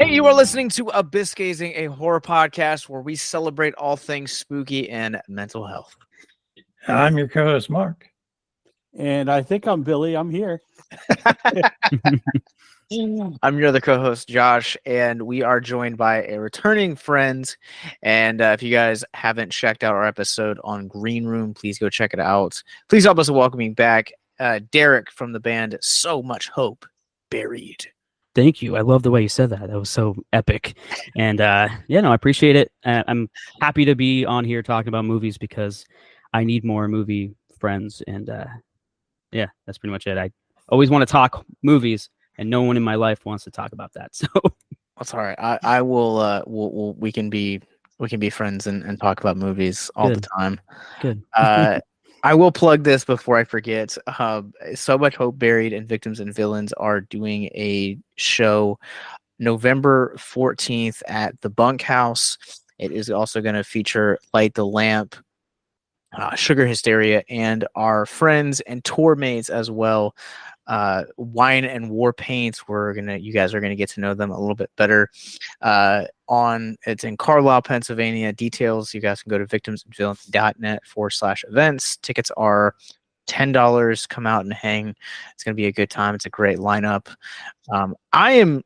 You are listening to Abyss Gazing, a horror podcast where we celebrate all things spooky and mental health. I'm your co-host, Mark. And I think I'm Billy. I'm here. I'm your other co-host, Josh, and we are joined by a returning friend. And if you guys haven't checked out our episode on Green Room, please go check it out. Please help us in welcoming back Derek from the band So Much Hope Buried. Thank you. I love the way you said that. That was so epic. And I appreciate it. I'm happy to be on here talking about movies because I need more movie friends. And that's pretty much it. I always want to talk movies, and no one in my life wants to talk about that. So that's all right. I will. We can be friends and talk about movies all the time. Good. I will plug this before I forget. So Much Hope Buried and Victims and Villains are doing a show November 14th at the Bunkhouse. It is also going to feature Light the Lamp, Sugar Hysteria, and our friends and tour mates as well. Wine and War Paints. You guys are gonna get to know them a little bit better. It's in Carlisle, Pennsylvania. Details, you guys can go to victimsandvillains.net/events. Tickets are $10. Come out and hang. It's gonna be a good time. It's a great lineup. I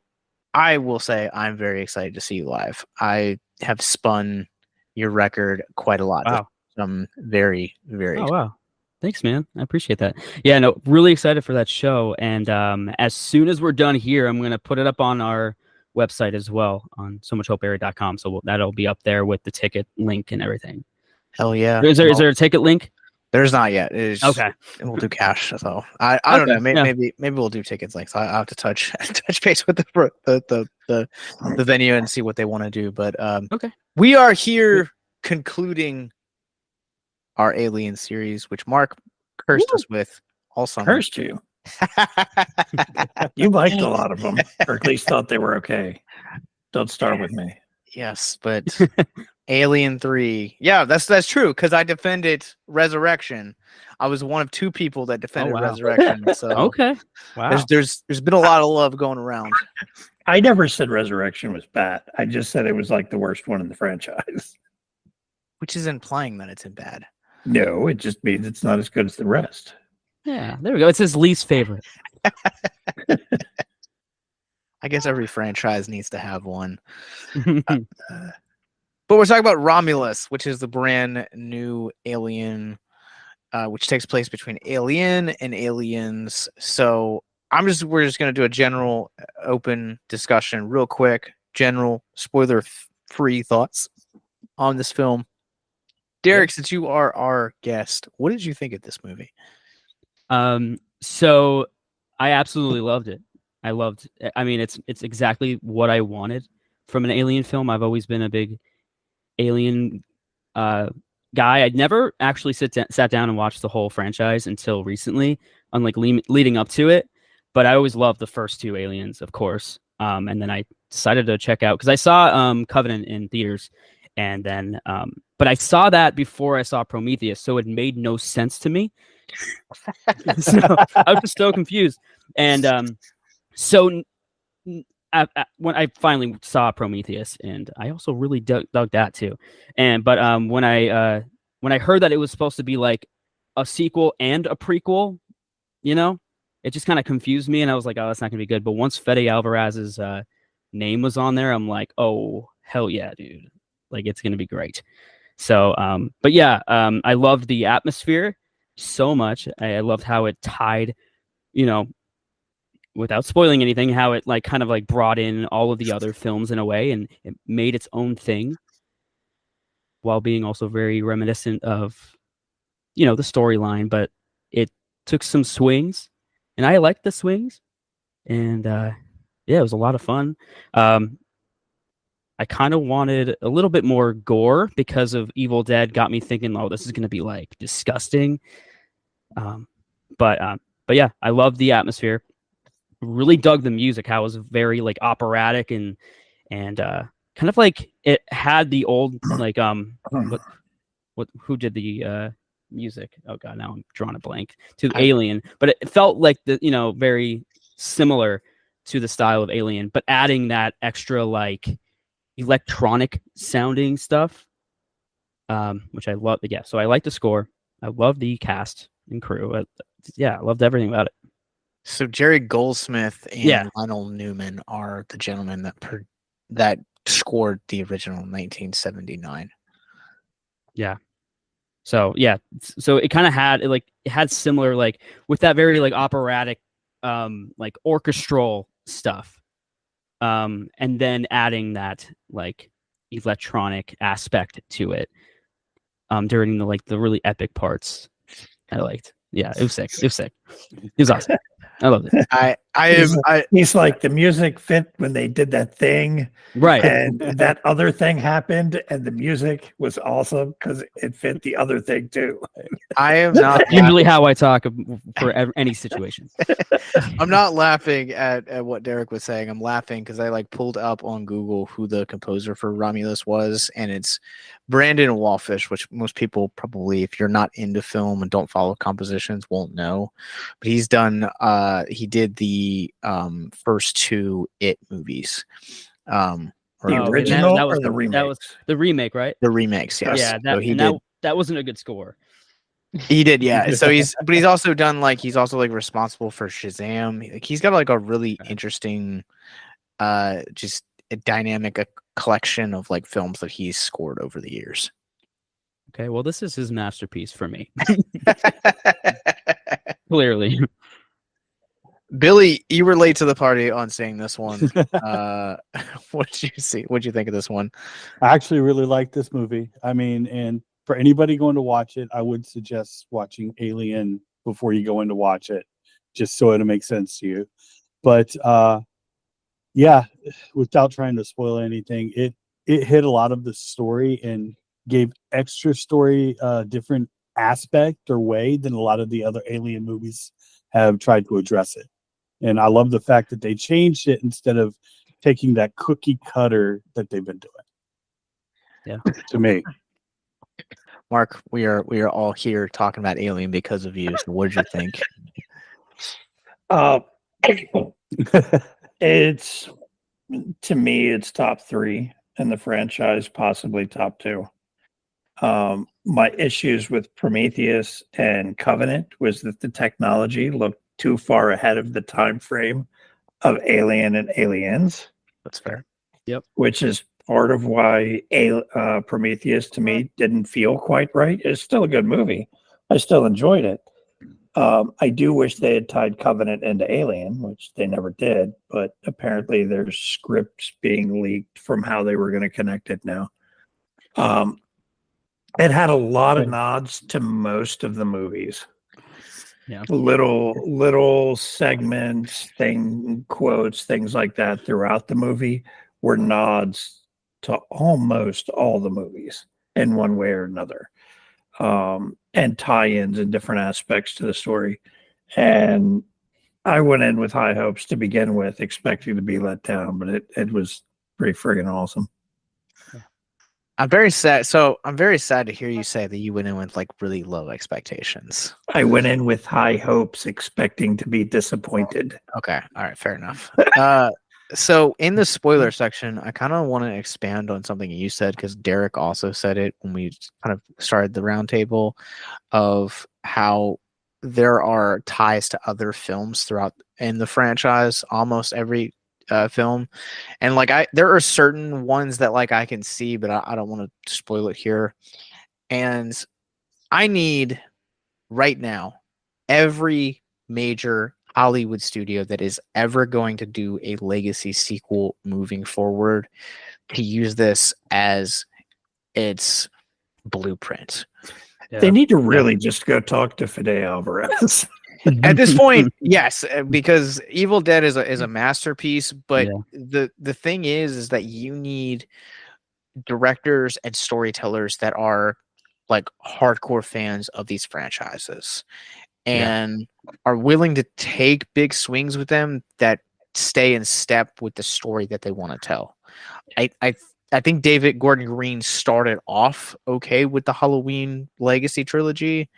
will say I'm very excited to see you live. I have spun your record quite a lot. Wow. I'm very, very excited. Wow. Thanks, man. I appreciate that. Yeah, no, really excited for that show. And as soon as we're done here, I'm going to put it up on our website as well on somuchhopearea.com. So that'll be up there with the ticket link and everything. Hell yeah. Is there a ticket link? There's not yet. Okay. We'll do cash. So I don't know. Maybe we'll do tickets links. I have to touch base with the venue and see what they want to do. But okay. We are here concluding our Alien series, which Mark cursed us with all summer. Cursed you. You liked a lot of them, or at least thought they were okay. Don't start with me. Yes, but Alien 3. Yeah, that's true, because I defended Resurrection. I was one of two people that defended Resurrection. So okay. Wow. There's been a lot of love going around. I never said Resurrection was bad. I just said it was like the worst one in the franchise. Which is implying that it's bad. No, it just means it's not as good as the rest. Yeah, there we go. It's his least favorite. I guess every franchise needs to have one. But we're talking about Romulus, which is the brand new Alien, which takes place between Alien and Aliens. So we're just going to do a general open discussion real quick. General spoiler-free thoughts on this film. Derek, since you are our guest, what did you think of this movie? So I absolutely loved it. I mean, it's exactly what I wanted from an Alien film. I've always been a big Alien guy. I'd never actually sat down and watched the whole franchise until recently, unlike leading up to it. But I always loved the first two Aliens, of course. And then I decided to check out, because I saw Covenant in theaters, and then but I saw that before I saw Prometheus, so it made no sense to me. So I was just so confused. And so when I finally saw Prometheus, and I also really dug that too. But when I heard that it was supposed to be like a sequel and a prequel, it just kind of confused me, and I was like, oh, that's not gonna be good. But once Fede-Alvarez's name was on there, I'm like, oh, hell yeah, dude. Like, it's gonna be great. So, but yeah, I loved the atmosphere so much. I loved how it tied, without spoiling anything, how it kind of brought in all of the other films in a way, and it made its own thing while being also very reminiscent of, the storyline. But it took some swings, and I liked the swings, and it was a lot of fun. I kind of wanted a little bit more gore because of Evil Dead. Got me thinking, oh, this is going to be disgusting. But yeah, I loved the atmosphere. Really dug the music, how it was very operatic and kind of it had the old who did the music? Oh god, now I'm drawing a blank to Alien, but it felt like the very similar to the style of Alien, but adding that extra like electronic sounding stuff, which I love. Yeah, so I like the score. I love the cast and crew. I loved everything about it. So Jerry Goldsmith and Yeah. Lionel Newman are the gentlemen that scored the original 1979. Yeah. So yeah, so it kind of had it had similar like with that very like operatic, like orchestral stuff, and then adding that like electronic aspect to it, during the really epic parts. I liked. Yeah, it was sick. It was sick. It was awesome. I loved it. He's like, the music fit when they did that thing, Right. and that other thing happened, and the music was awesome because it fit the other thing too. I am not Usually how I talk for any situation. I'm not laughing at what Derek was saying. I'm laughing because I like pulled up on Google who the composer for Romulus was, and it's Brandon Wallfish, which most people probably, if you're not into film and don't follow compositions, won't know. But he's done he did the first two It movies. The original or the remake? That was the remake, right? The remakes, yes. Yeah, that wasn't a good score. He did, yeah. So he's also done he's also responsible for Shazam. He's got a really interesting, just a dynamic collection of films that he's scored over the years. Okay, well, this is his masterpiece for me. Clearly. Billy, you were late to the party on seeing this one. What did you see? What did you think of this one? I actually really like this movie. I mean, and for anybody going to watch it, I would suggest watching Alien before you go in to watch it, just so it'll make sense to you. But yeah, without trying to spoil anything, it hit a lot of the story and gave extra story different aspect or way than a lot of the other Alien movies have tried to address it. And I love the fact that they changed it instead of taking that cookie cutter that they've been doing. Yeah. To me. Mark, we are all here talking about Alien because of you. So what did you think? It's, to me, it's top 3 in the franchise, possibly top 2. My issues with Prometheus and Covenant was that the technology looked too far ahead of the time frame of Alien and Aliens. That's fair. Yep. Which is part of why Prometheus to me didn't feel quite right. It's still a good movie. I still enjoyed it. I do wish they had tied Covenant into Alien, which they never did, but apparently there's scripts being leaked from how they were going to connect it now. It had a lot of nods to most of the movies. Yeah. Little segments, quotes, things like that throughout the movie were nods to almost all the movies in one way or another. And tie-ins and different aspects to the story. And I went in with high hopes to begin with, expecting to be let down, but it was pretty friggin' awesome. I'm very sad. So I'm very sad to hear you say that you went in with really low expectations. I went in with high hopes, expecting to be disappointed. Okay. All right. Fair enough. So in the spoiler section, I kind of want to expand on something you said, because Derek also said it when we kind of started the roundtable, of how there are ties to other films throughout in the franchise, almost every film. And there are certain ones that I can see, but I don't want to spoil it here. And I need right now every major Hollywood studio that is ever going to do a legacy sequel moving forward to use this as its blueprint. Yeah. They need to really just go talk to Fede-Alvarez. At this point, yes, because Evil Dead is a masterpiece, but the thing is that you need directors and storytellers that are hardcore fans of these franchises and are willing to take big swings with them that stay in step with the story that they want to tell. I think David Gordon Green started off okay with the Halloween Legacy trilogy,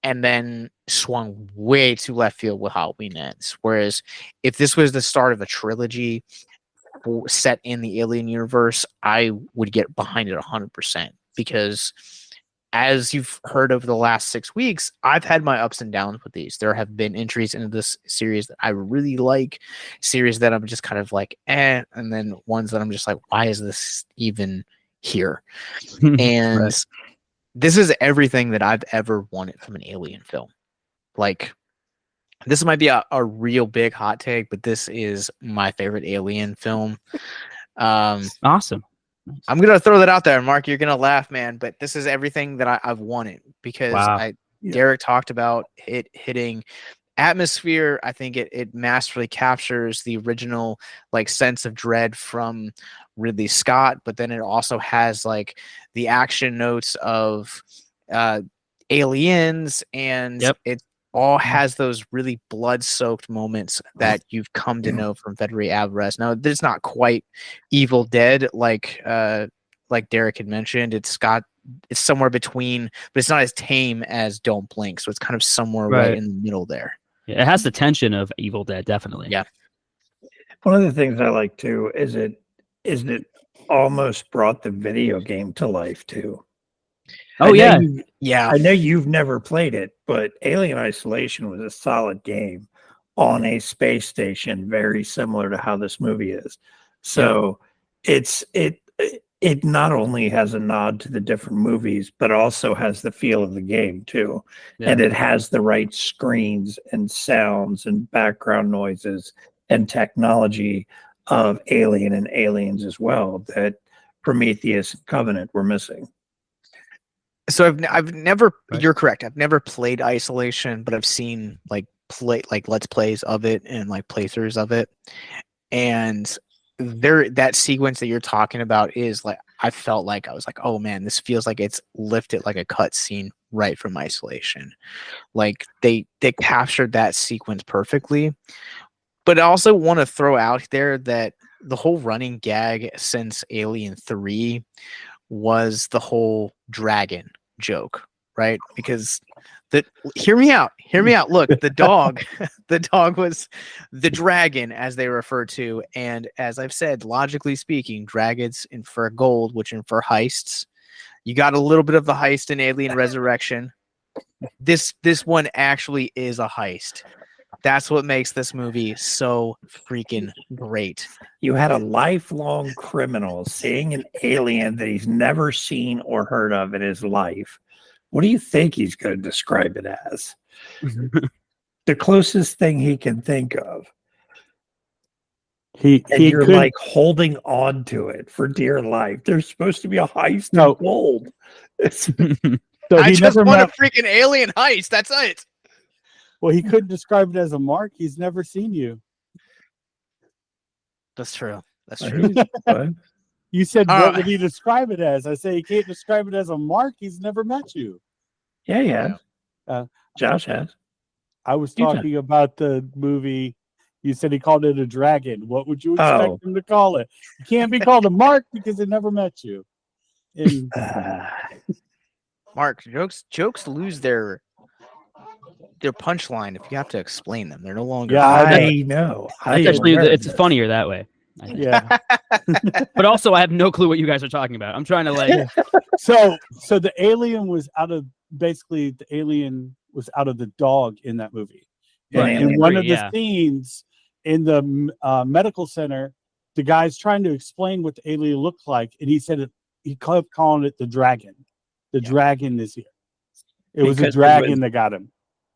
and then swung way to left field with Halloween Ends. Whereas if this was the start of a trilogy set in the Alien universe, I would get behind it 100%, because as you've heard over the last 6 weeks, I've had my ups and downs with these. There have been entries into this series that I really like, series that I'm just kind of like, and then ones that I'm just like, why is this even here? And Right. this is everything that I've ever wanted from an Alien film. Like, this might be a real big hot take, but this is my favorite Alien film. Awesome. I'm gonna throw that out there, Mark. You're gonna laugh, man, but this is everything that I've wanted, because Wow. Derek talked about it hitting atmosphere. I think it masterfully captures the original like sense of dread from Ridley Scott, but then it also has like the action notes of aliens, and Yep. it all has those really blood-soaked moments that you've come to know from Fede-Alvarez. Now, it's not quite Evil Dead like Derek had mentioned. It's somewhere between, but it's not as tame as Don't Blink. So it's kind of somewhere right in the middle there. Yeah, it has the tension of Evil Dead, definitely. Yeah. One of the things I like too is it almost brought the video game to life too. Oh yeah. Yeah. I know you've never played it, but Alien Isolation was a solid game on a space station, very similar to how this movie is. So it not only has a nod to the different movies, but also has the feel of the game too. Yeah. And it has the right screens and sounds and background noises and technology of Alien and Aliens as well that Prometheus and Covenant were missing. So I've never, you're correct, I've never played Isolation, but I've seen like let's plays of it and like playthroughs of it. And that sequence that you're talking about is like, I felt like I was like, oh man, this feels like it's lifted like a cut scene right from Isolation. Like they captured that sequence perfectly. But I also want to throw out there that the whole running gag since Alien 3 was the whole dragon joke, right? Because hear me out. Look, the dog was the dragon, as they refer to. And as I've said, logically speaking, dragons infer gold, which infer heists. You got a little bit of the heist in Alien Resurrection. This one actually is a heist. That's what makes this movie so freaking great. You had a lifelong criminal seeing an alien that he's never seen or heard of in his life. What do you think he's going to describe it as? The closest thing he can think of. You're could, like holding on to it for dear life. There's supposed to be a heist of gold. so I just want a freaking alien heist. That's it. Well, he couldn't describe it as a mark. He's never seen you. That's true. That's true. You said, what would he describe it as? I say he can't describe it as a mark. He's never met you. Yeah. Josh has. I was talking about the movie. You said he called it a dragon. What would you expect him to call it? It can't be called a mark because it never met you. And, Mark, jokes lose their punchline if you have to explain them. They're no longer. Yeah, I know. It's funnier that way. Yeah. But also, I have no clue what you guys are talking about. I'm trying to like. So the alien was out of the dog in that movie. Right. And in one of the scenes in the medical center, the guy's trying to explain what the alien looked like, and he said he kept calling it the dragon. The dragon is here. It was a dragon that got him.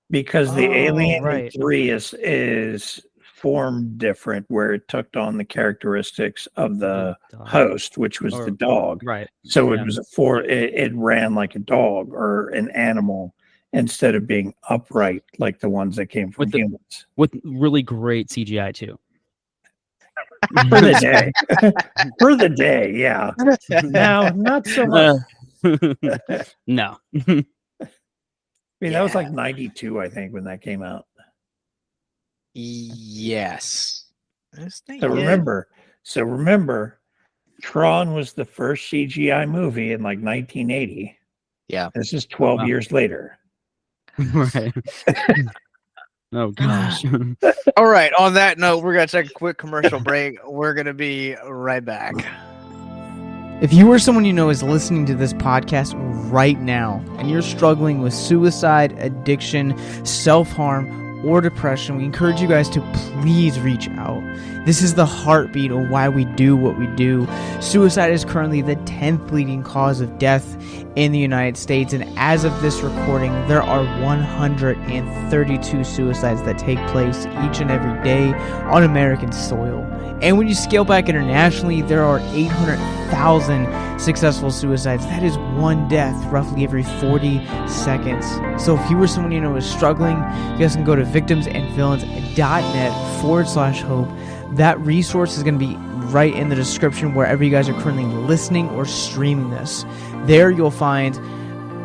Because the Alien in 3 is formed different, where it took on the characteristics of the host, which was the dog. Right. So it was it ran like a dog or an animal instead of being upright like the ones that came from humans. With really great CGI too. For the day. For the day, yeah. Now, not so much. No. I mean, that was like 92, I think, when that came out. Yes. So remember, Tron was the first CGI movie in like 1980. Yeah. This is 12 years later. Right. Oh gosh. All right. On that note, we're gonna take a quick commercial break. We're gonna be right back. If you or someone you know is listening to this podcast right now and you're struggling with suicide, addiction, self-harm, or depression, we encourage you guys to please reach out. This is the heartbeat of why we do what we do. Suicide is currently the 10th leading cause of death in the United States, and as of this recording, there are 132 suicides that take place each and every day on American soil. And when you scale back internationally, there are 800,000 successful suicides. That is one death roughly every 40 seconds. So if you or someone you know is struggling, you guys can go to victimsandvillains.net/hope. That resource is going to be right in the description wherever you guys are currently listening or streaming this. There you'll find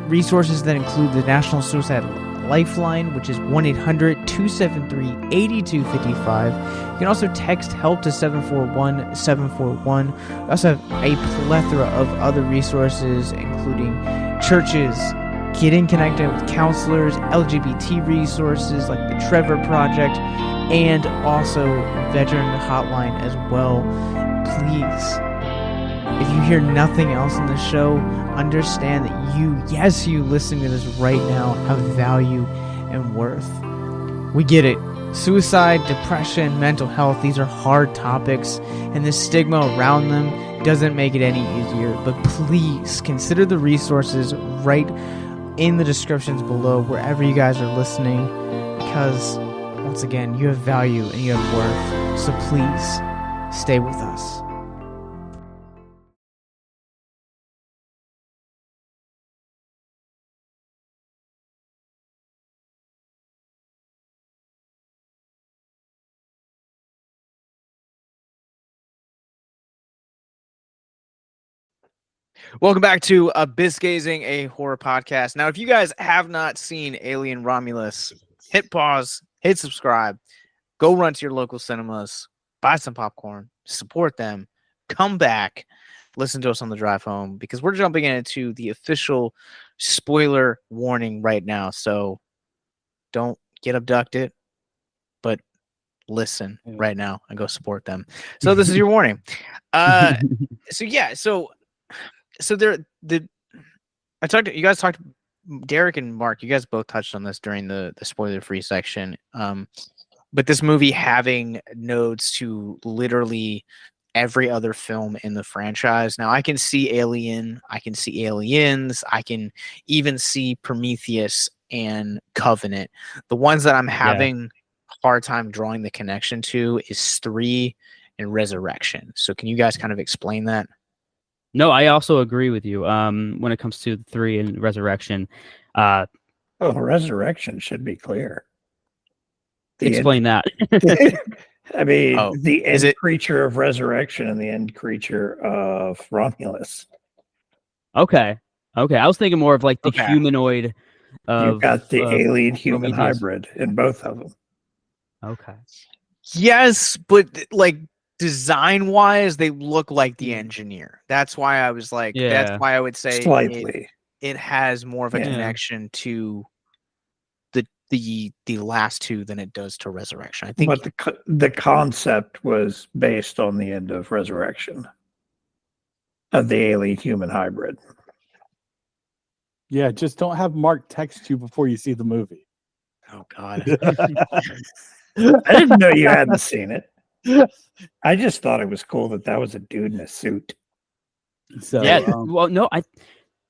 resources that include the National Suicide Lifeline, which is 1-800-273-8255. You can also text HELP to 741-741. We also have a plethora of other resources, including churches, getting connected with counselors, LGBT resources like the Trevor Project, and also veteran hotline as well. Please, if you hear nothing else in the show, understand that you listening to this right now, have value and worth. We get it. Suicide, depression, mental health, these are hard topics, and the stigma around them doesn't make it any easier. But please consider the resources right in the descriptions below wherever you guys are listening, because once again, you have value and you have worth. So please stay with us. Welcome back to Abyss Gazing, a horror podcast. Now, if you guys have not seen Alien Romulus, hit pause, hit subscribe, go run to your local cinemas, buy some popcorn, support them, come back, listen to us on the drive home, because we're jumping into the official spoiler warning right now. So don't get abducted, but listen right now and go support them. So this is your warning. So there, you guys talked, Derek and Mark, you guys both touched on this during the spoiler-free section. But this movie having nodes to literally every other film in the franchise. Now I can see Alien, I can see Aliens, I can even see Prometheus and Covenant. The ones that I'm having a hard time drawing the connection to is 3 and Resurrection. So can you guys kind of explain that? No, I also agree with you. When it comes to 3 and Resurrection, Resurrection should be clear. Explain that. I mean, the end creature of Resurrection and the end creature of Romulus. Okay. I was thinking more of like the humanoid. You've got the alien-human hybrid in both of them. Okay. Yes, but like design-wise, they look like the Engineer. That's why I was like, that's why I would say slightly. It has more of a connection to the last 2 than it does to Resurrection. I think, but the concept was based on the end of Resurrection of the alien-human hybrid. Yeah, just don't have Mark text you before you see the movie. Oh God. I didn't know you hadn't seen it. I just thought it was cool that was a dude in a suit. So well, no,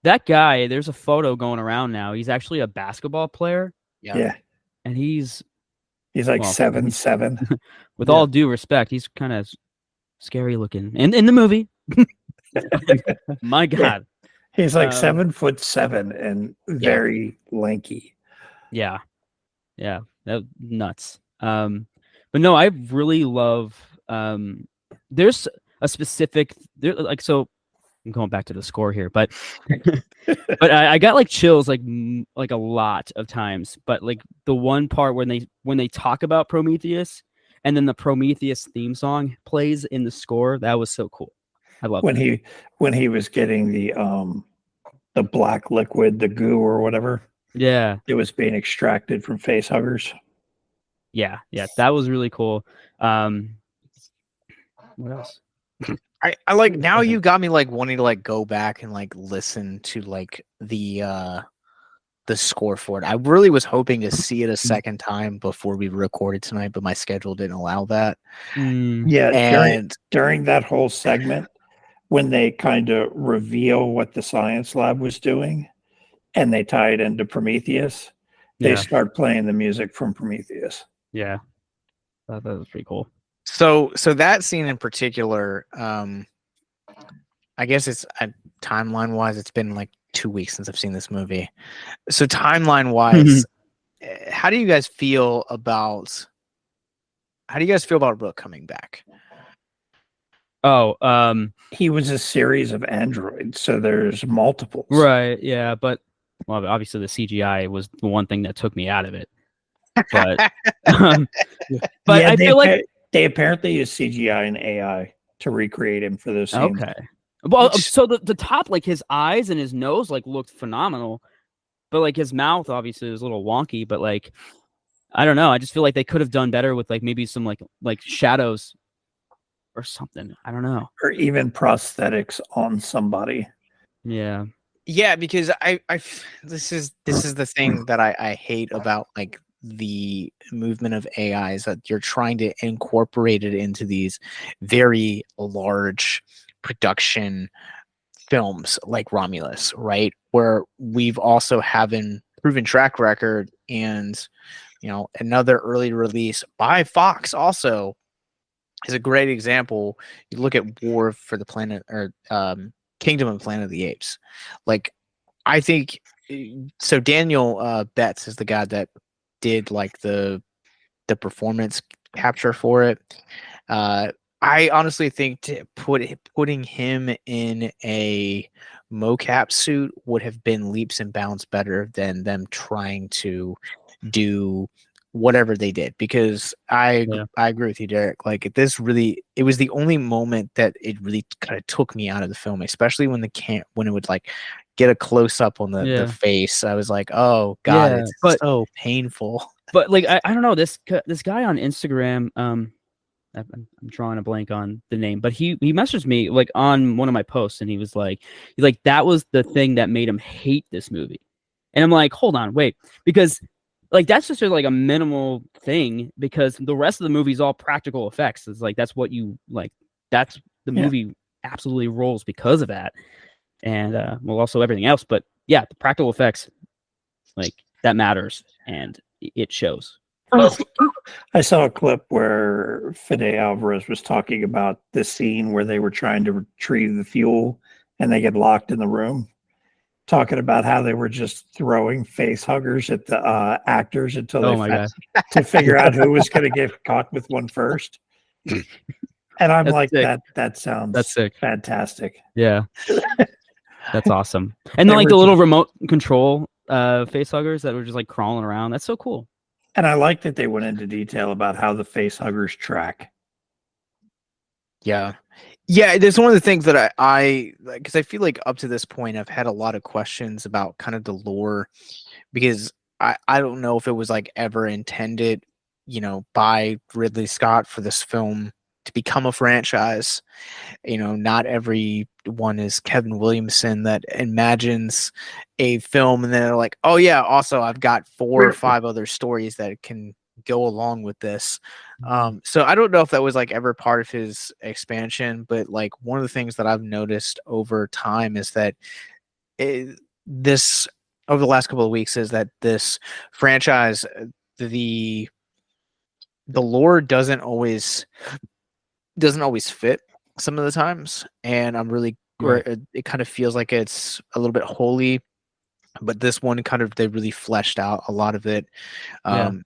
that guy, there's a photo going around now. He's actually a basketball player. Yeah. And he's like 7'7". With all due respect, he's kind of scary looking in the movie. My God. He's like 7'7" and very lanky. Yeah. That nuts. But no, I really love there's a specific so I'm going back to the score here, but but I got like chills like a lot of times. But like the one part when they talk about Prometheus and then the Prometheus theme song plays in the score, that was so cool. I love when he was getting the black liquid, the goo or whatever. Yeah. It was being extracted from face huggers. Yeah. That was really cool. What else? I like now you got me like wanting to like go back and like listen to like the score for it. I really was hoping to see it a second time before we recorded tonight, but my schedule didn't allow that. Yeah, And during that whole segment, when they kind of reveal what the science lab was doing and they tie it into Prometheus, they start playing the music from Prometheus. Yeah. That was pretty cool. so that scene in particular, I guess it's timeline wise, it's been like 2 weeks since I've seen this movie. So timeline wise, how do you guys feel about Rook coming back? Oh, He was a series of androids, so there's multiples. right. Yeah. But well, obviously the CGI was the one thing that took me out of it. But, but Yeah, I feel like they apparently use CGI and AI to recreate him for those scenes. okay. Well, so the top, like his eyes and his nose, like looked phenomenal, but like his mouth obviously was a little wonky. But like, I don't know. I just feel like they could have done better with like maybe some like shadows or something. I don't know. Or even prosthetics on somebody. Yeah. Yeah, because this is the thing that I hate about like the movement of AI is that you're trying to incorporate it into these very large production films like Romulus, right? Where we've also have a proven track record, and another early release by Fox also is a great example. You look at War for the Planet or Kingdom of Planet of the Apes. Like, I think so. Daniel Betts is the guy that did like the performance capture for it. I honestly think putting him in a mocap suit would have been leaps and bounds better than them trying to do whatever they did, because I agree with you, Derek. Like it was the only moment that it really kind of took me out of the film, especially when when it would like get a close up on the face. I was like, oh god, it's so painful. But like I don't know, this guy on Instagram, I'm drawing a blank on the name, but he messaged me like on one of my posts, and he's like that was the thing that made him hate this movie. And I'm like, hold on, wait, because like that's just like a minimal thing, because the rest of the movie is all practical effects. It's like that's what you like. That's the movie absolutely rolls because of that, and well, also everything else. But yeah, the practical effects, like that matters, and it shows. I saw a clip where Fede-Alvarez was talking about the scene where they were trying to retrieve the fuel and they get locked in the room, talking about how they were just throwing face huggers at the actors until to figure out who was going to get caught with one first. And I'm like, that sounds sick. Fantastic. Yeah. That's awesome. And then like the little remote control face huggers that were just like crawling around. That's so cool. And I like that they went into detail about how the face huggers track. Yeah. There's one of the things that I because I feel like up to this point I've had a lot of questions about kind of the lore, because I don't know if it was like ever intended, by Ridley Scott for this film to become a franchise. Not everyone is Kevin Williamson that imagines a film and then they're like, oh yeah, also I've got 4 or 5 other stories that can go along with this. So I don't know if that was like ever part of his expansion, but like one of the things that I've noticed over time is that this over the last couple of weeks is that this franchise, the lore doesn't always fit some of the times, and I'm really it kind of feels like it's a little bit holy, but this one they really fleshed out a lot of it. And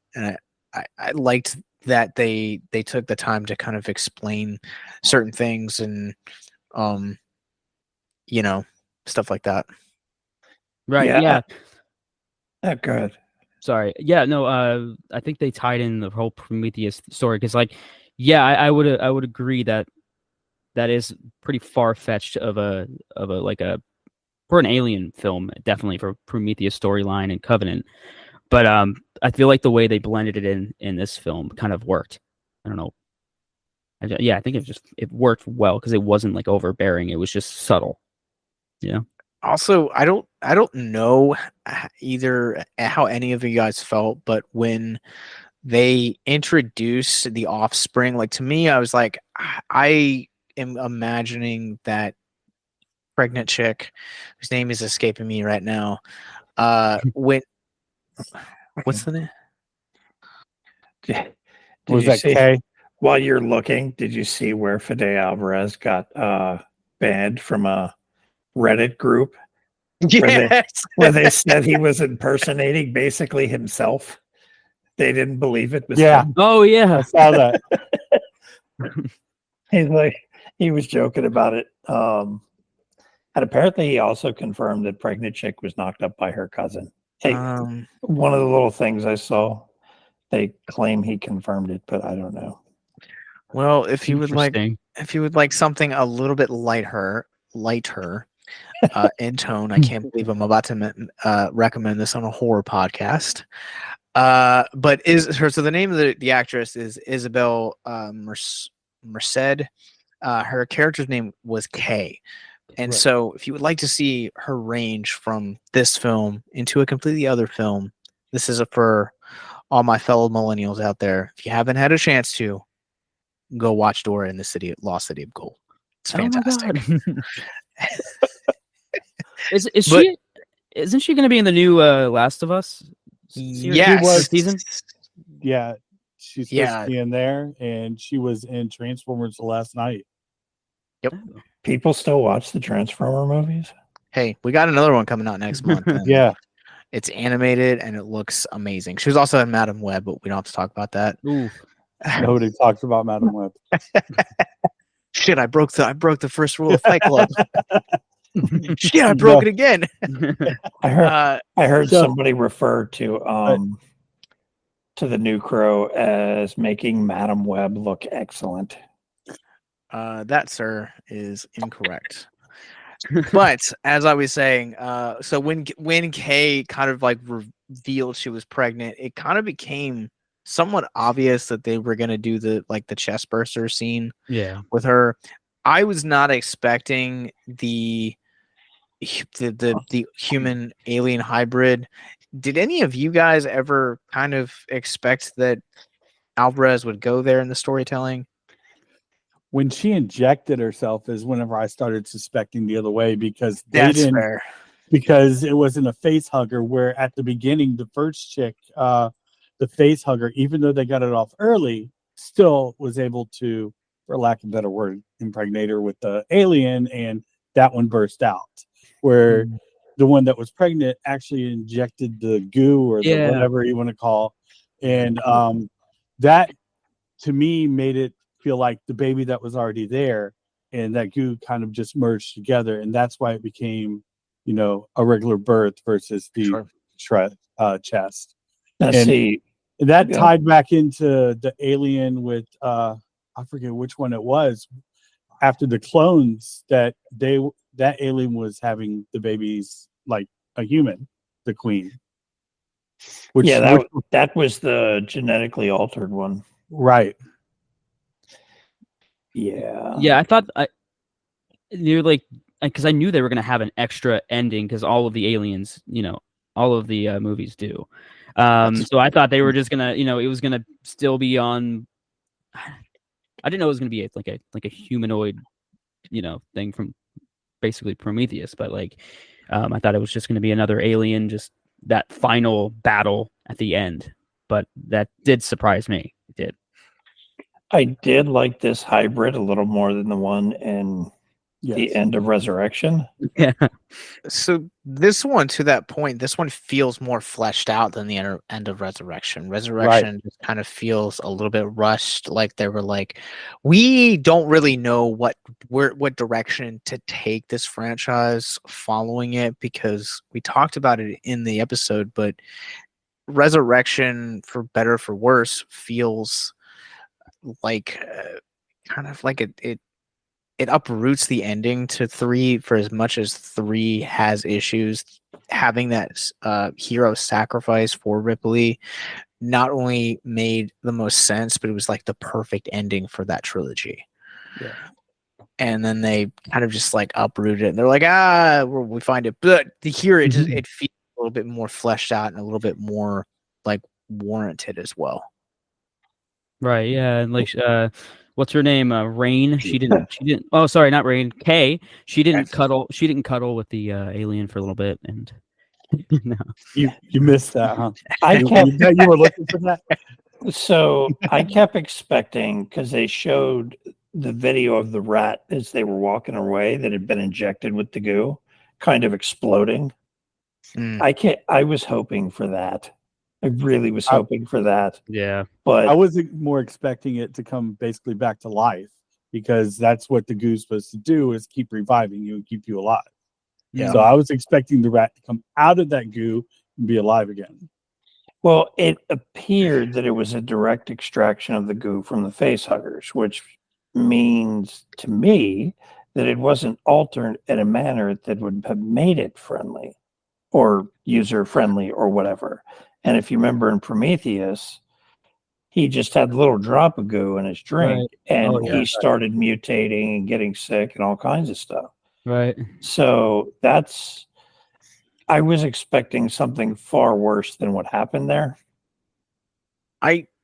I liked that they took the time to kind of explain certain things and stuff like that. Right. Yeah. Good. Sorry. Yeah. No. I think they tied in the whole Prometheus story, because, like, yeah, I would agree that is pretty far fetched of a for an Alien film, definitely for Prometheus storyline and Covenant. But I feel like the way they blended it in this film kind of worked. I don't know. I think it worked well because it wasn't like overbearing. It was just subtle. Yeah. Also, I don't know either how any of you guys felt, but when they introduced the offspring, like to me, I was like, I am imagining that pregnant chick whose name is escaping me right now. When what's the name? Did Was you that see, K? while you're looking, did you see where Fede-Alvarez got banned from a Reddit group Yes. where they said he was impersonating basically himself? They didn't believe it was Yeah. him. Oh I yeah. saw that. He's like, he was joking about it. And apparently he also confirmed that pregnant chick was knocked up by her cousin. Hey, one of the little things I saw, they claim he confirmed it, but I don't know. Well, if you would like Interesting. something a little bit lighter in tone, I can't believe I'm about to recommend this on a horror podcast. But so the name of the actress is Isabela-Merced. Her character's name was Kay. And Right. so if you would like to see her range from this film into a completely other film, this is for all my fellow millennials out there. If you haven't had a chance to, go watch Dora in the Lost City of Gold. It's fantastic. Oh my God. Is she? Isn't she going to be in the new Last of Us? Yes. Season. Yeah, she's supposed to be in there, and she was in Transformers last night. Yep. People still watch the Transformer movies? Hey, we got another one coming out next month. Yeah. It's animated and it looks amazing. She was also in Madam Web, but we don't have to talk about that. Ooh. Nobody talks about Madam Web. Shit, I broke the first rule of Fight Club. Shit, I broke it again. I heard somebody refer to the new Crow as making Madam Web look excellent. That, sir, is incorrect. But as I was saying, so when Kay kind of like revealed she was pregnant, it kind of became somewhat obvious that they were going to do the chest burster scene with her. I was not expecting the human alien hybrid. Did any of you guys ever kind of expect that Alvarez would go there in the storytelling? When she injected herself is whenever I started suspecting the other way, because That's fair. Because it wasn't a face hugger, where at the beginning, the first chick, the face hugger, even though they got it off early, still was able to, for lack of a better word, impregnate her with the alien, and that one burst out. Where the one that was pregnant actually injected the goo or the whatever you want to call. And that, to me, made it feel like the baby that was already there and that goo kind of just merged together. And that's why it became, a regular birth versus the chest. And that tied back into the alien with, I forget which one it was, after the clones, that alien was having the babies like a human, the queen. That was the genetically altered one. Right. Yeah, I thought you're like, because I knew they were going to have an extra ending, because all of the aliens, all of the movies do. So I thought they were just gonna, it was gonna still be on. I didn't know it was gonna be like a humanoid, thing from basically Prometheus, but I thought it was just gonna be another alien, just that final battle at the end. But that did surprise me. It did. I did like this hybrid a little more than the one in the end of Resurrection. Yeah. So this one, to that point, this one feels more fleshed out than the end of Resurrection. Resurrection just kind of feels a little bit rushed. Like they were like, we don't really know what direction to take this franchise following it, because we talked about it in the episode, but Resurrection, for better or for worse, feels like kind of like it it uproots the ending to 3 for as much as 3 has issues. Having that hero sacrifice for Ripley not only made the most sense, but it was like the perfect ending for that trilogy. Yeah. And then they kind of just like uprooted it. And they're like, we find it. But here it just it feels a little bit more fleshed out and a little bit more like warranted as well. Right. Yeah. And like, what's her name? Rain. She didn't. Oh, sorry, not Rain. Kay. She didn't cuddle. She didn't cuddle with the alien for a little bit, and no. You missed that, huh? I kept You were looking for that. So I kept expecting, because they showed the video of the rat as they were walking away that had been injected with the goo, kind of exploding. I was hoping for that. I really was hoping for that. Yeah. But I was more expecting it to come basically back to life, because that's what the goo's supposed to do, is keep reviving you and keep you alive. Yeah. So I was expecting the rat to come out of that goo and be alive again. well, it appeared that it was a direct extraction of the goo from the face huggers, which means to me that it wasn't altered in a manner that would have made it friendly or user friendly or whatever. And if you remember in Prometheus, he just had a little drop of goo in his drink, Right. and Oh, yeah. he started mutating and getting sick and all kinds of stuff. Right. So I was expecting something far worse than what happened there.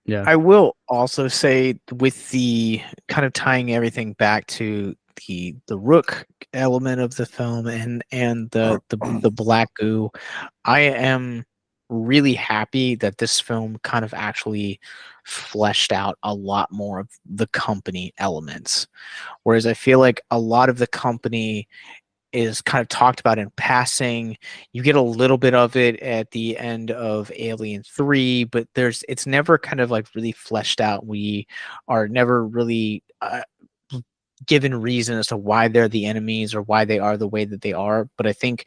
Yeah. I will also say, with the kind of tying everything back to the Rook element of the film and the black goo, I am really happy that this film kind of actually fleshed out a lot more of the company elements. Whereas I feel like a lot of the company is kind of talked about in passing. You get a little bit of it at the end of Alien 3, but it's never kind of like really fleshed out. We are never really given reason as to why they're the enemies or why they are the way that they are. But I think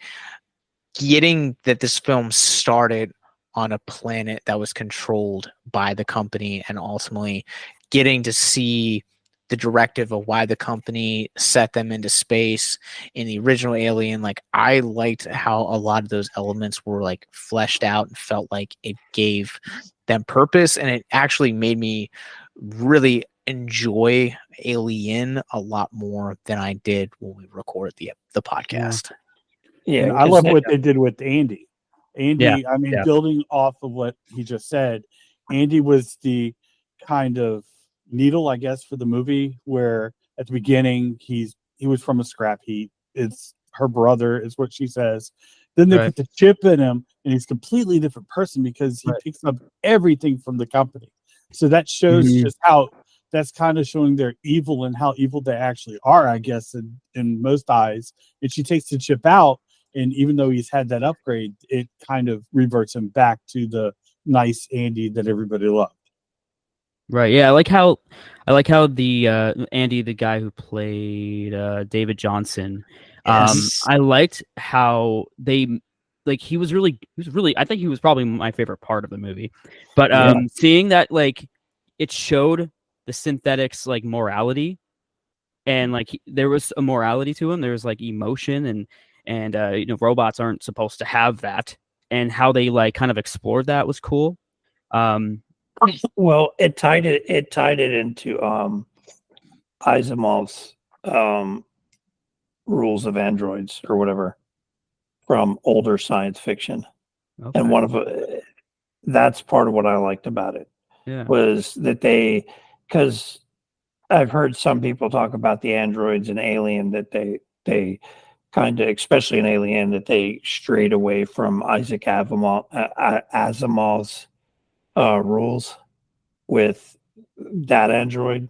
getting that this film started on a planet that was controlled by the company, and ultimately getting to see the directive of why the company set them into space in the original Alien, like I liked how a lot of those elements were like fleshed out and felt like it gave them purpose, and it actually made me really enjoy Alien a lot more than I did when we recorded the podcast. Yeah, And I love what they did with Andy. Andy, I mean, Yeah. building off of what he just said, Andy was the kind of needle, I guess, for the movie, where at the beginning he was from a scrap heap. It's her brother, is what she says. Then they put the chip in him, and he's a completely different person because he picks up everything from the company. So that shows just how that's kind of showing their evil and how evil they actually are, I guess, in most eyes. And she takes the chip out, and even though he's had that upgrade, it kind of reverts him back to the nice Andy that everybody loved. Right. Yeah. I like how the Andy, the guy who played David Johnson. Yes. I liked how they he was really I think he was probably my favorite part of the movie. But seeing that like it showed the synthetics like morality, and like there was a morality to him. There was like emotion, and robots aren't supposed to have that, and how they like kind of explored that was cool. Well, it tied it into Asimov's rules of androids or whatever from older science fiction. Okay. And one of that's part of what I liked about it. Yeah. Was that because I've heard some people talk about the androids in Alien, that they kind of, especially in Alien, that they strayed away from Isaac Asimov's rules with that android.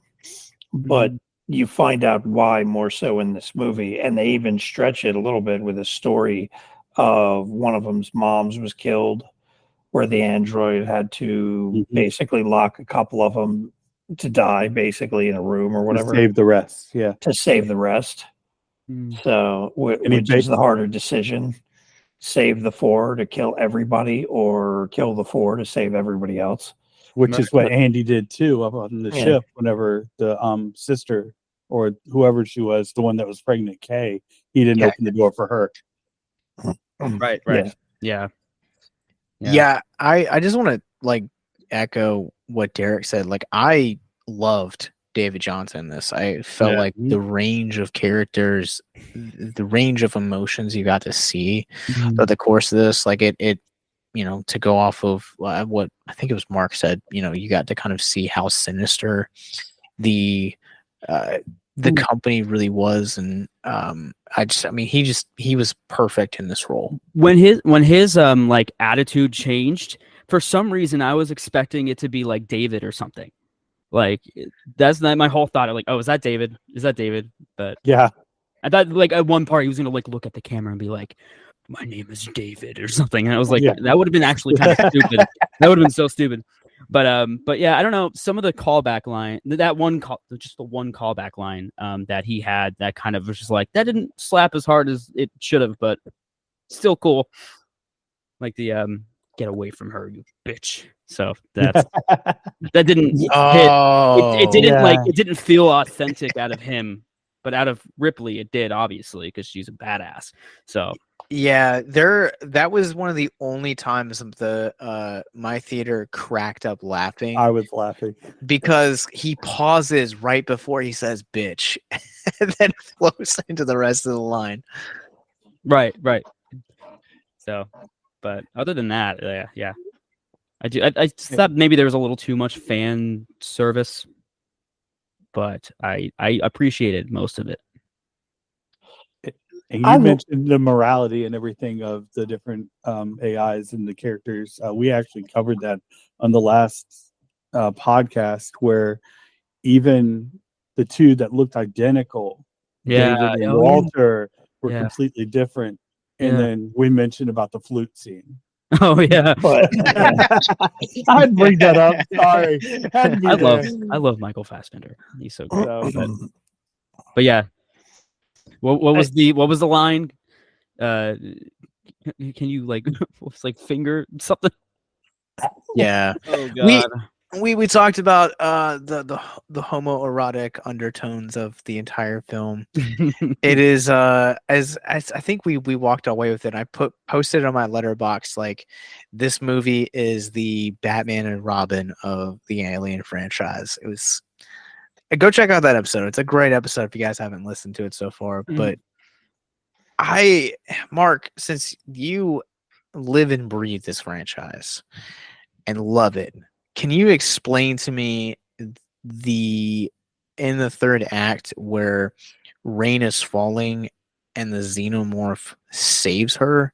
But you find out why more so in this movie, and they even stretch it a little bit with a story of one of them's moms was killed, where the android had to basically lock a couple of them to die basically in a room or whatever. To save the rest, yeah. To save the rest. So, which is the harder decision. Save the 4 to kill everybody, or kill the 4 to save everybody else. Which is what Andy did too up on the ship whenever the sister or whoever she was, the one that was pregnant, Kay, he didn't Kay. open the door for her. Right. Yeah. Yeah, I just want to like echo what Derek said. Like I loved David Johnson in this. I felt Yeah. like the range of characters, the range of emotions you got to see throughout the course of this, like it to go off of what I think it was Mark said, you got to kind of see how sinister the company really was, and he was perfect in this role. When his like attitude changed, for some reason I was expecting it to be like David or something. Like that's not my whole thought. Like, oh, is that David? Is that David? But Yeah. I thought like at one part he was gonna like look at the camera and be like, "My name is David" or something. And I was like, that would have been actually kind of stupid. That would have been so stupid. But yeah, I don't know. Some of the callback line, just the one callback line that he had, that kind of was just like, that didn't slap as hard as it should have, but still cool. Like the get away from her, you bitch. So that didn't hit. It didn't it didn't feel authentic out of him, but out of Ripley it did, obviously, because she's a badass. So yeah, that was one of the only times the my theater cracked up laughing. I was laughing because he pauses right before he says bitch and then flows into the rest of the line. Right. So, but other than that, yeah. I thought maybe there was a little too much fan service, but I appreciated most of it. And you mentioned the morality and everything of the different AIs and the characters. We actually covered that on the last podcast, where even the two that looked identical, David and Walter, were completely different. And then we mentioned about the flute scene. Oh yeah, But I'd bring that up. Sorry, I love Michael Fassbender. He's so good. But yeah, what was the line? Can you like finger something? Yeah. Oh god. We talked about the homoerotic undertones of the entire film. It is as I think we walked away with it. I posted on my letterbox, like, this movie is the Batman and Robin of the Alien franchise. It was, go check out that episode. It's a great episode if you guys haven't listened to it so far. But Mark, since you live and breathe this franchise and love it, can you explain to me in the third act where rain is falling and the xenomorph saves her?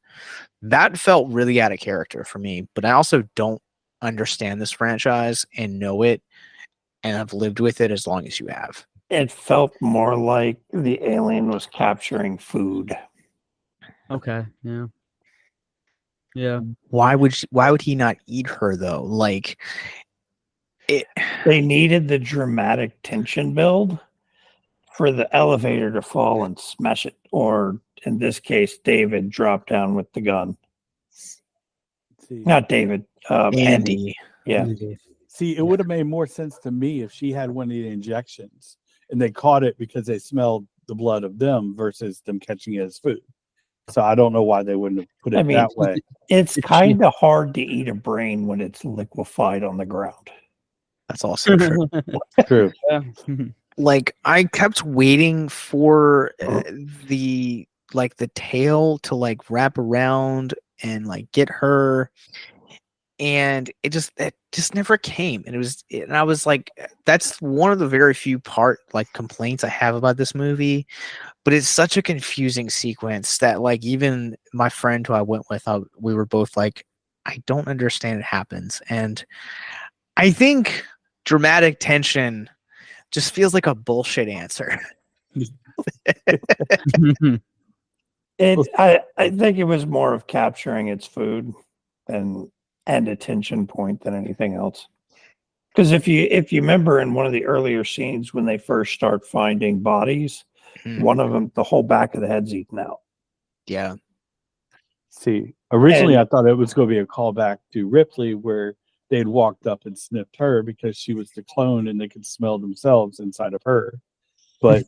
That felt really out of character for me, but I also don't understand this franchise and know it, and I've lived with it as long as you have. It felt more like the alien was capturing food. Okay. Yeah. Why would he not eat her though? Like, they needed the dramatic tension build for the elevator to fall and smash it, or in this case, David dropped down with the gun. Not David, Andy. Yeah. See, it would have made more sense to me if she had one of the injections and they caught it because they smelled the blood of them versus them catching it as food. So I don't know why they wouldn't have put it that way. It's kind of hard to eat a brain when it's liquefied on the ground. That's also true. True. Yeah. Like, I kept waiting for the tail to like wrap around and like get her, and it just never came. And I was like, that's one of the very few complaints I have about this movie. But it's such a confusing sequence that, like, even my friend who I went with, we were both like, I don't understand it happens. And I think dramatic tension just feels like a bullshit answer. I think it was more of capturing its food and a tension point than anything else. Because if you remember in one of the earlier scenes when they first start finding bodies, one of them, the whole back of the head's eaten out. Yeah. See, originally I thought it was going to be a callback to Ripley, where they'd walked up and sniffed her because she was the clone and they could smell themselves inside of her. but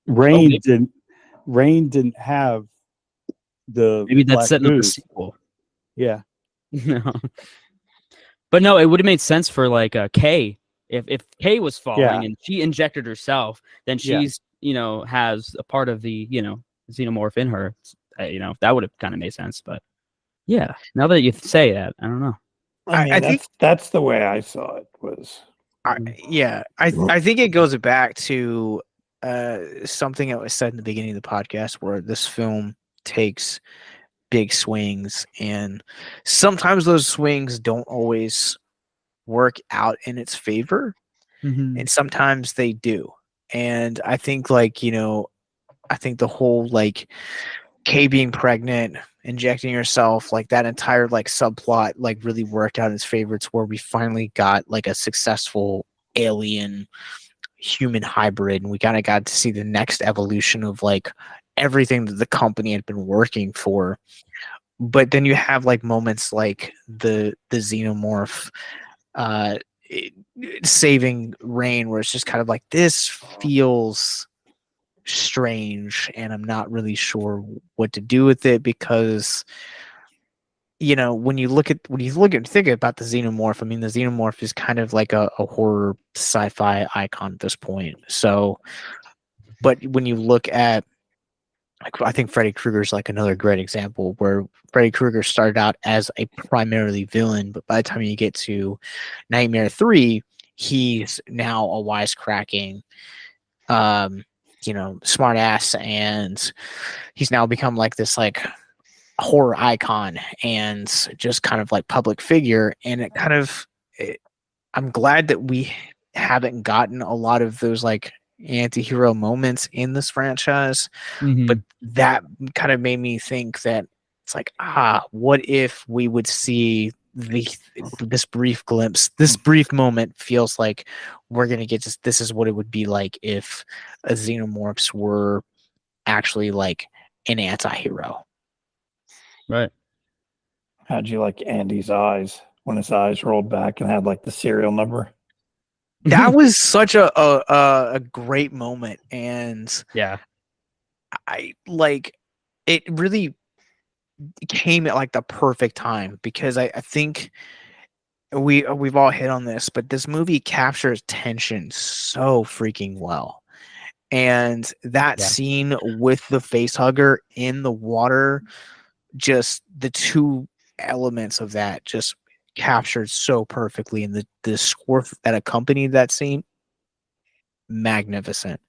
maybe. Rain didn't have the Maybe that's black setting up the ooze. sequel. Yeah. No. But no, it would have made sense for like Kay. If Kay was falling Yeah. and she injected herself, then Yeah. she's has a part of the xenomorph in her. That would have kind of made sense. But yeah, now that you say that, I don't know. I mean, I think that's the way I saw it. Was I think it goes back to something that was said in the beginning of the podcast, where this film takes big swings, and sometimes those swings don't always work out in its favor, and sometimes they do. And I think I think the whole like Kay being pregnant, injecting herself, like that entire like subplot like really worked out in its favor. It's where we finally got like a successful alien human hybrid, and we kind of got to see the next evolution of like everything that the company had been working for. But then you have like moments like the xenomorph uh saving Rain, where it's just kind of like, this feels strange and I'm not really sure what to do with it, because when you think about the xenomorph, I mean, the xenomorph is kind of like a horror sci-fi icon at this point. So, but when you look at, like, I think Freddy Krueger is like another great example, where Freddy Krueger started out as a primarily villain, but by the time you get to Nightmare 3, he's now a wisecracking smart ass, and he's now become like this like horror icon and just kind of like public figure. And I'm glad that we haven't gotten a lot of those like anti-hero moments in this franchise, but that kind of made me think that it's like, what if we would see this brief glimpse, this brief moment feels like we're gonna get this is what it would be like if a xenomorphs were actually like an anti-hero. Right. how'd you like Andy's eyes when his eyes rolled back and had like the serial number? That was such a great moment, and Yeah. I like it really came at like the perfect time, because I think we've all hit on this, but this movie captures tension so freaking well. And that Yeah. scene with the face hugger in the water, just the two elements of that just captured so perfectly, and the score that accompanied that scene, magnificent.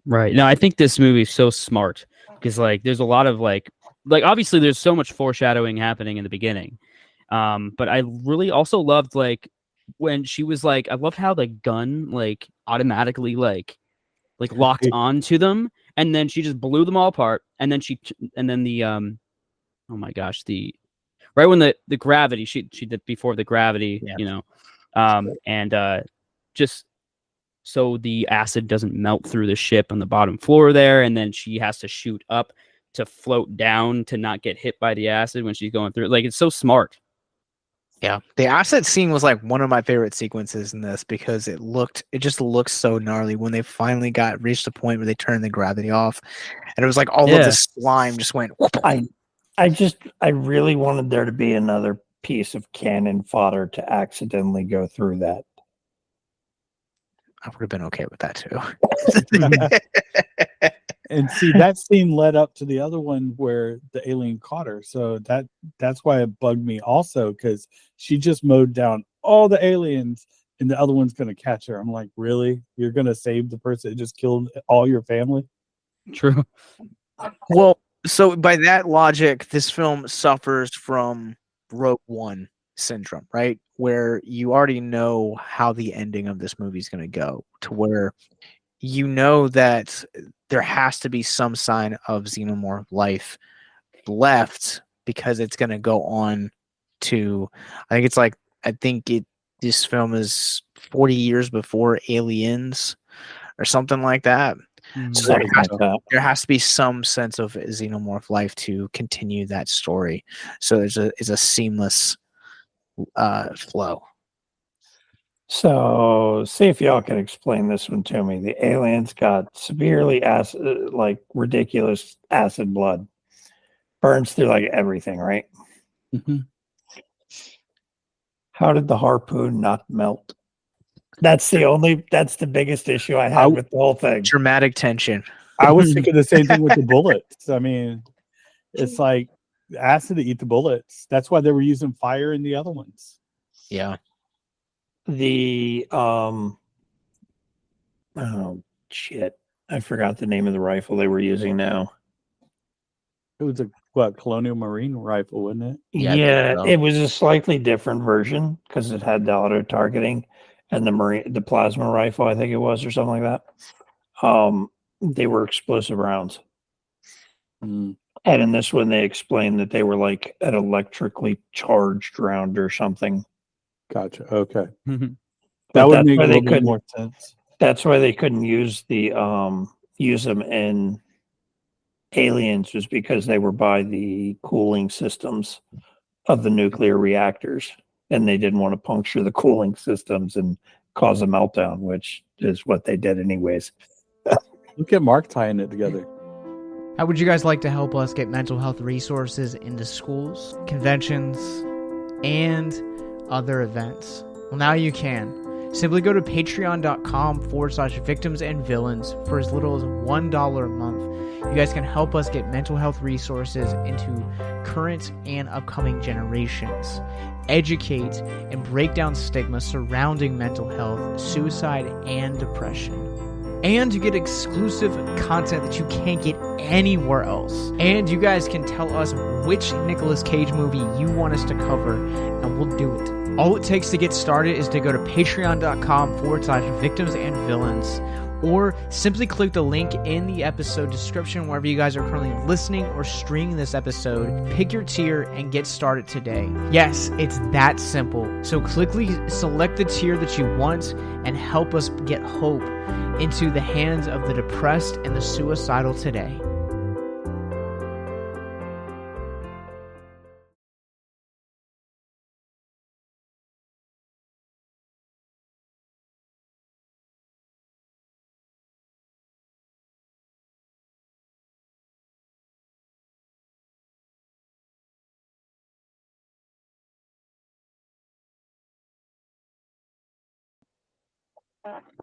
Right. No, I think this movie is so smart because like there's a lot of like obviously there's so much foreshadowing happening in the beginning. But I really also loved like when she was like, I loved how the gun like automatically like locked onto them, and then she just blew them all apart, and then the oh my gosh, the right when the gravity she did before the gravity, Yeah. and just so the acid doesn't melt through the ship on the bottom floor there, and then she has to shoot up to float down to not get hit by the acid when she's going through. Like, it's so smart. Yeah, the asset scene was like one of my favorite sequences in this, because it just looks so gnarly when they finally reached the point where they turned the gravity off, and it was like all of the slime just went whoop. I really wanted there to be another piece of cannon fodder to accidentally go through that. I would have been okay with that too. And see, that scene led up to the other one where the alien caught her. So that's why it bugged me also, because she just mowed down all the aliens and the other one's going to catch her. I'm like, really? You're going to save the person that just killed all your family? True. Well, so by that logic, this film suffers from Rogue One syndrome, right? Where you already know how the ending of this movie is going to go, to where you know that there has to be some sign of xenomorph life left, because it's going to go on to, this film is 40 years before Aliens or something like that. So there has to be some sense of xenomorph life to continue that story. So it's a seamless flow. So, see if y'all can explain this one to me. The aliens got severely acid, like ridiculous acid blood. Burns through like everything, right? Mhm. How did the harpoon not melt? That's the biggest issue I had with the whole thing. Dramatic tension. I was thinking the same thing with the bullets. I mean, it's like acid to eat the bullets. That's why they were using fire in the other ones. Yeah. The oh shit, I forgot the name of the rifle they were using now. It was a Colonial Marine rifle, wasn't it? Yeah, I think Yeah, so. it was a slightly different version because it had the auto targeting and the plasma rifle, I think it was, or something like that. They were explosive rounds. Mm, And in this one, they explained that they were like an electrically charged round or something. gotcha. Okay. Mhm. That But would that's make why a they little bit couldn't. more sense. That's why they couldn't use use them in Aliens, was because they were by the cooling systems of the nuclear reactors, and they didn't want to puncture the cooling systems and cause a meltdown, which is what they did anyways. Look at Mark tying it together. How would you guys like to help us get mental health resources into schools, conventions, and other events? Well, now you can. Simply go to patreon.com/victims and villains for as little as $1 a month. You guys can help us get mental health resources into current and upcoming generations, educate and break down stigma surrounding mental health, suicide, and depression. And you get exclusive content that you can't get anywhere else. And you guys can tell us which Nicolas Cage movie you want us to cover, and we'll do it. All it takes to get started is to go to patreon.com/victims and villains, or simply click the link in the episode description wherever you guys are currently listening or streaming this episode. Pick your tier and get started today. Yes, it's that simple. So quickly select the tier that you want and help us get hope into the hands of the depressed and the suicidal today.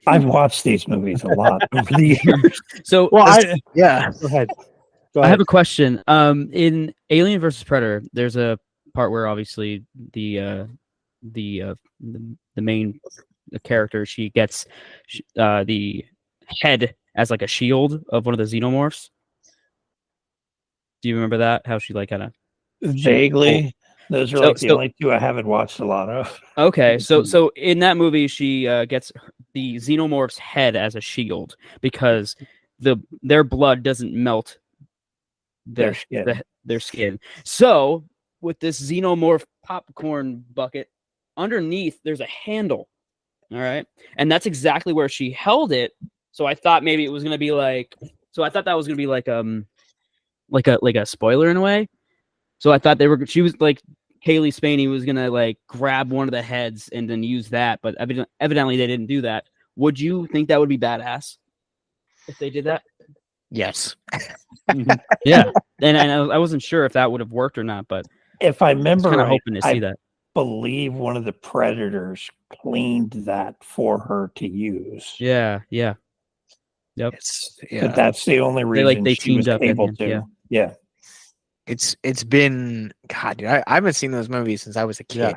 I've watched these movies a lot over the years. So Well, Yeah. go ahead. Go I ahead. have a question. In Alien versus Predator, there's a part where obviously the main character, she gets the head as like a shield of one of the xenomorphs. Do you remember that? How she like kind of Vaguely, those are So- like the so- only two I haven't watched a lot of. Okay, so in that movie, she gets the xenomorph's head as a shield because their blood doesn't melt Their skin. their skin. So with this xenomorph popcorn bucket, underneath there's a handle. All right, and that's exactly where she held it. So I thought maybe it was gonna be like. So I thought that was gonna be like a spoiler in a way. So I thought she was like cailee-spaeny was gonna like grab one of the heads and then use that, but evidently they didn't do that. Would you think that would be badass if they did that? Yes. Mhm. Yeah, and I wasn't sure if that would have worked or not, but If I I was remember kind of right, hoping to see I that. believe one of the Predators cleaned that for her to use. Yeah. Yep. But that's the only reason they she was teamed up at the able end, to. yeah. Yeah. It's been God, dude, I haven't seen those movies since I was a kid.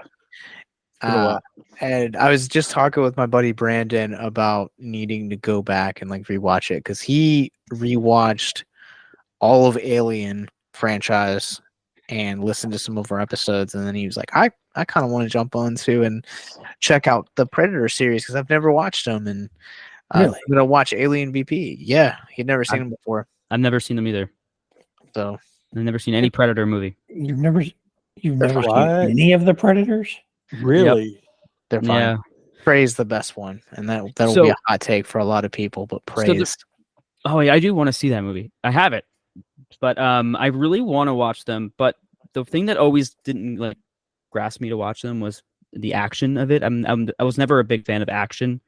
Been a while. And I was just talking with my buddy Brandon about needing to go back and like rewatch it because he rewatched all of Alien franchise and listened to some of our episodes, and then he was like, I kind of want to jump on too and check out the Predator series because I've never watched them, and Really? I'm gonna watch Alien VP. Yeah, he'd never seen them before, I've never seen them either. so I've never seen any Predator movie. You've never seen What? any of the Predators? Really? they're fine. Yeah. Prey's the best one, and that'll So- be a hot take for a lot of people, but So Prey's Oh yeah, I do want to see that movie. I have it, but I really want to watch them. But the thing that always didn't like grasp me to watch them was the action of it. I was never a big fan of action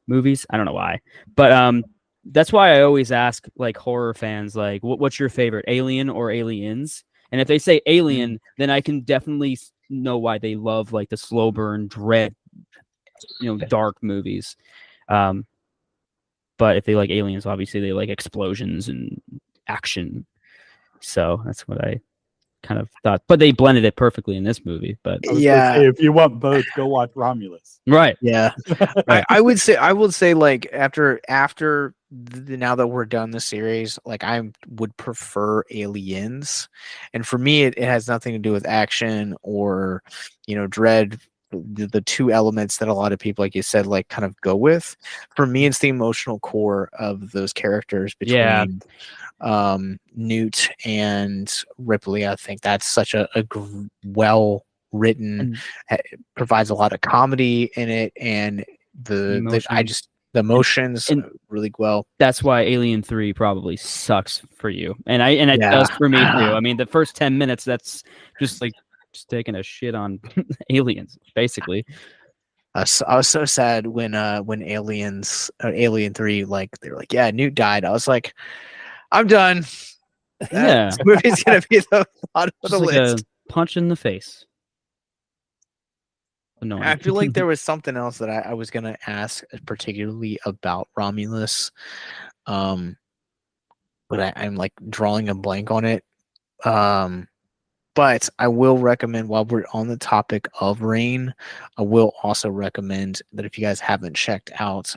movies. I don't know why, but that's why I always ask like horror fans, like, what's your favorite, Alien or Aliens? And if they say Alien, then I can definitely know why they love like the slow burn, dread, dark movies. But if they like Aliens, obviously they like explosions and action. So that's what I kind of thought. But they blended it perfectly in this movie. But I was gonna say, if you want both, go watch Romulus. right, Yeah, Right. I would say like after now that we're done the series, like I would prefer Aliens, and for me it has nothing to do with action or dread, the two elements that a lot of people, like you said, like kind of go with. For me, it's the emotional core of those characters between Newt and Ripley. I think that's such a well written, provides a lot of comedy in it, and the emotions And really well. that's why Alien 3 probably sucks for you, and it does for me too. I mean, the first 10 minutes, that's just taking a shit on aliens, basically. I was so sad when Alien 3, like they were like, yeah, Newt died. I was like, I'm done. Yeah, This movie's gonna be the bottom of the just like list. a punch in the face. Annoying. I feel like there was something else that I was gonna ask, particularly about Romulus, but I'm like drawing a blank on it. But I will recommend, while we're on the topic of rain, I will also recommend that if you guys haven't checked out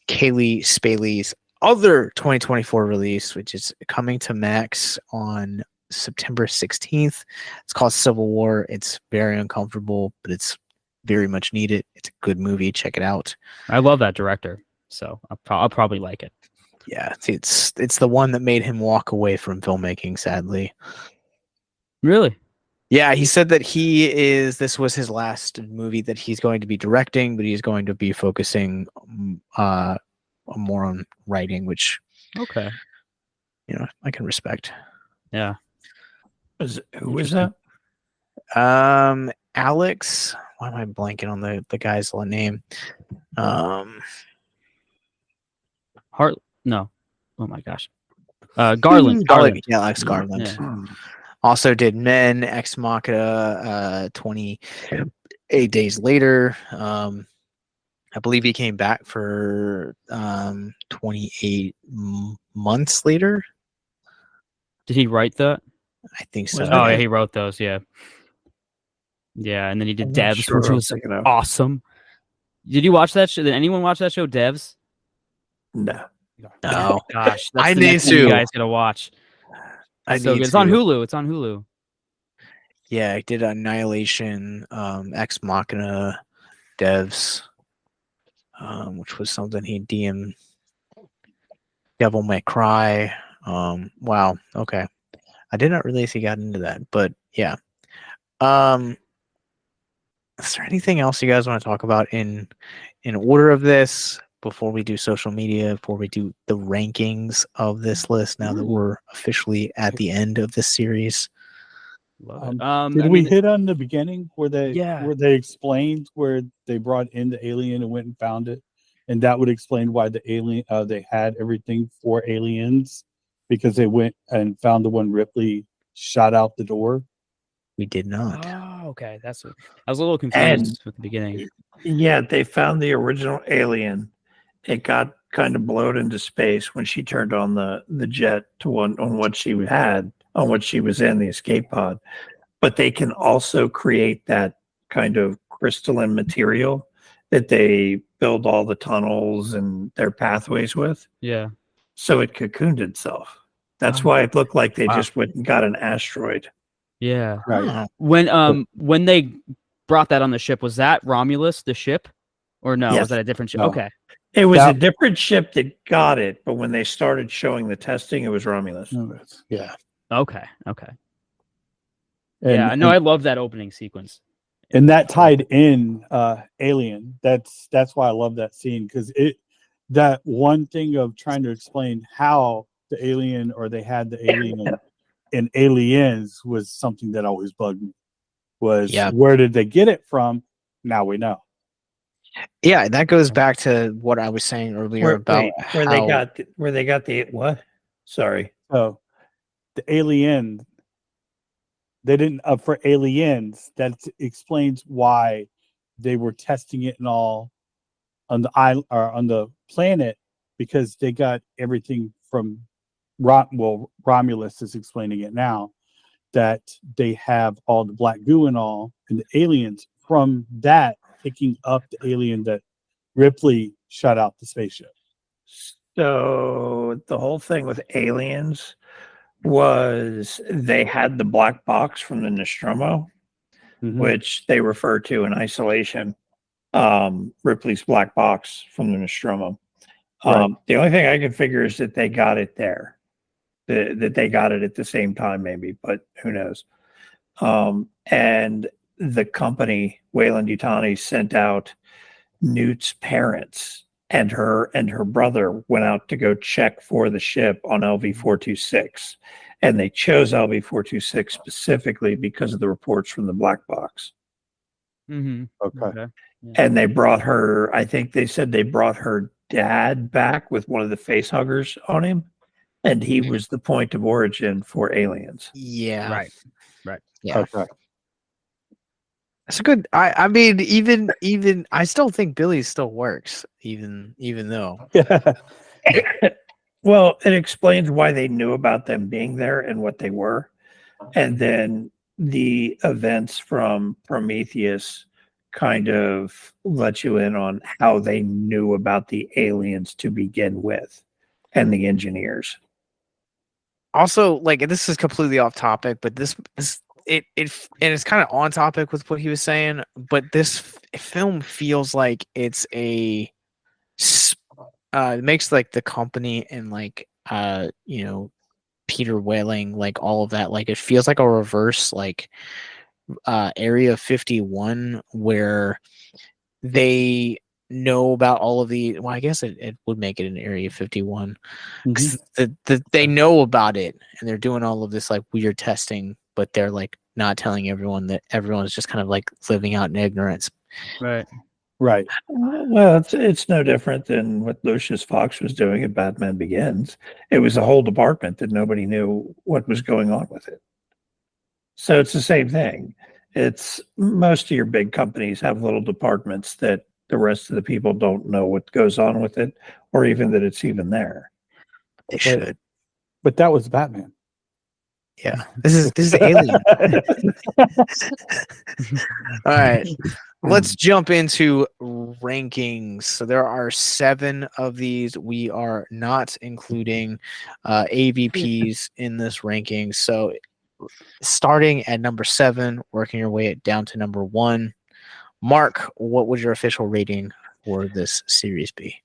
Cailee-Spaely's other 2024 release, which is coming to Max on September 16th. It's called Civil War. It's very uncomfortable, but it's very much needed. It's a good movie. Check it out. I love that director, so I'll probably like it. Yeah, it's the one that made him walk away from filmmaking, sadly. Really? Yeah, he said that this was his last movie that he's going to be directing, but he's going to be focusing more on writing, which Okay. I can respect. Yeah. Who is that? Alex. Why am I blanking on the guy's name? No. Oh my gosh. Garland. Yeah, Alex Garland. Yeah. Also did Men, Ex Machina, 28 Days Later. I believe he came back for 28 months later. Did he write that? I think so. Oh, yeah, he wrote those. Yeah. Yeah, and then he did Devs, which was awesome. Did you watch that show? Did anyone watch that show, Devs? No. No. Gosh, that's I the need next one to. You guys gotta watch. It's so good. It's on Hulu. It's on Hulu. Yeah, I did Annihilation, Ex Machina, Devs, which was something he DM'd. Devil May Cry. Wow. Okay. I did not realize he got into that, but yeah. Is there anything else you guys want to talk about in order of this before we do social media, before we do the rankings of this list, now that we're officially at the end of this series? Did we hit on the beginning where they explained where they brought in the alien and went and found it, and that would explain why the alien they had everything for aliens, because they went and found the one Ripley shot out the door? We did not. Oh, okay. I was a little confused with the beginning. Yeah, they found the original alien. It got kind of blown into space when she turned on the jet on what she was in, the escape pod. But they can also create that kind of crystalline material that they build all the tunnels and their pathways with. Yeah. So it cocooned itself. That's why it looked like they just went and got an asteroid. Yeah. Right. When they brought that on the ship, was that Romulus, the ship? Or no? Yes. Was that a different ship? No. Okay. It was a different ship that got it, but when they started showing the testing, it was Romulus. Yeah. Okay. And, yeah, no, I love that opening sequence. And that tied in Alien. That's why I love that scene, because that one thing of trying to explain how the alien, or they had the alien in Aliens, was something that always bugged me. was Yep. where did they get it from? Now we know. Yeah, that goes back to what I was saying earlier about where how they got the what? Sorry. So the alien, they didn't for aliens. That explains why they were testing it and all on the island or on the planet, because they got everything from Romulus is explaining it now, that they have all the black goo and all, and the aliens from that picking up the alien that Ripley shot out the spaceship. So the whole thing with aliens was they had the black box from the Nostromo, which they refer to in Isolation, Ripley's black box from the Nostromo. Right. The only thing I can figure is that they got it there, that they got it at the same time, maybe, but who knows? And the company, Weyland-Yutani, sent out Newt's parents, and her brother went out to go check for the ship on LV-426. And they chose LV-426 specifically because of the reports from the black box. Mm-hmm. Okay. Yeah. And they brought her, I think they said they brought her dad back with one of the face huggers on him. And he was the point of origin for aliens. yeah, Right. yeah. Okay. It's a good. I mean, even I still think Billy still works, even though. Yeah. Well, it explains why they knew about them being there and what they were. And then the events from Prometheus kind of let you in on how they knew about the aliens to begin with and the engineers. Also, like, this is completely off topic, but this and it's kind of on topic with what he was saying. But this film feels like it's it makes like the company and like Peter Whaling, like all of that, like it feels like a reverse like Area 51, where they know about all of well, I guess it would make it an Area 51. They know about it and they're doing all of this like weird testing, but they're like not telling everyone, that everyone is just kind of like living out in ignorance. Right. Right. Well, it's no different than what Lucius Fox was doing in Batman Begins. It was a whole department that nobody knew what was going on with it. So it's the same thing. It's most of your big companies have little departments that the rest of the people don't know what goes on with it, or even that it's even there. They should. But that was Batman. Yeah. This is Alien. All right. Let's jump into rankings. So there are 7 of these. We are not including AVPs in this ranking. So starting at number 7, working your way down to number 1. Mark, what would your official rating for this series be?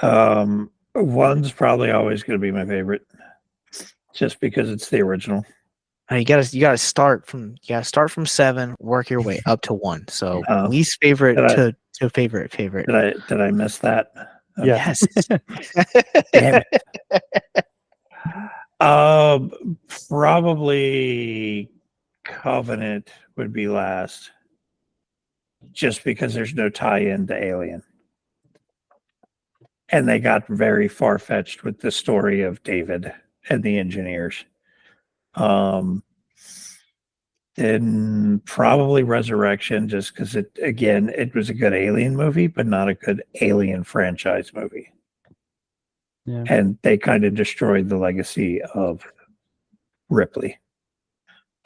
1's probably always going to be my favorite, just because it's the original. You gotta start from 7, work your way up to 1. So least favorite to favorite. Did I miss that? Okay. Yes. Damn it. Probably Covenant would be last, just because there's no tie-in to Alien, and they got very far-fetched with the story of David and the engineers. Then probably Resurrection, just because it was a good Alien movie, but not a good Alien franchise movie. Yeah. And they kind of destroyed the legacy of Ripley.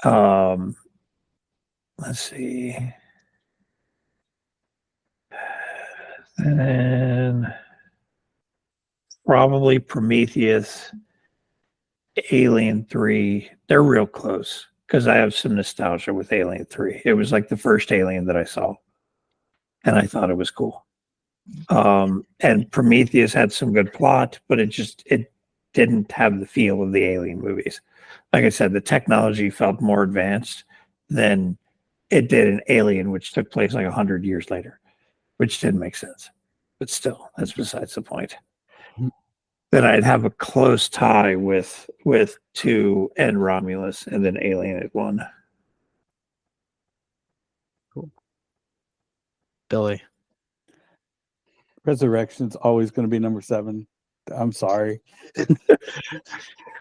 Let's see. And then probably Prometheus, Alien 3. They're real close, because I have some nostalgia with Alien 3. It was like the first Alien that I saw, and I thought it was cool. And Prometheus had some good plot, but it didn't have the feel of the Alien movies. Like I said, the technology felt more advanced than it did in Alien, which took place like 100 years later, which didn't make sense. But still, that's besides the point. Then I'd have a close tie with 2 and Romulus, and then Alien at 1. Billy. Resurrection's always going to be number 7. I'm sorry.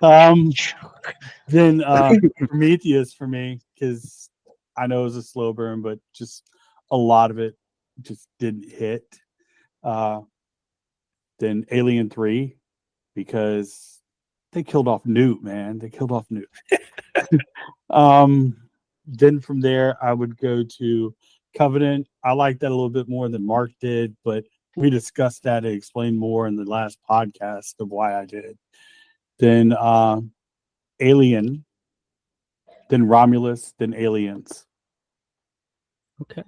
Then Prometheus for me, because I know it was a slow burn, but just a lot of it just didn't hit. Then Alien 3, because they killed off Newt, man. They killed off Newt. Then from there, I would go to Covenant. I like that a little bit more than Mark did, but we discussed that and explained more in the last podcast of why I did. Then Alien, then Romulus, then Aliens. Okay.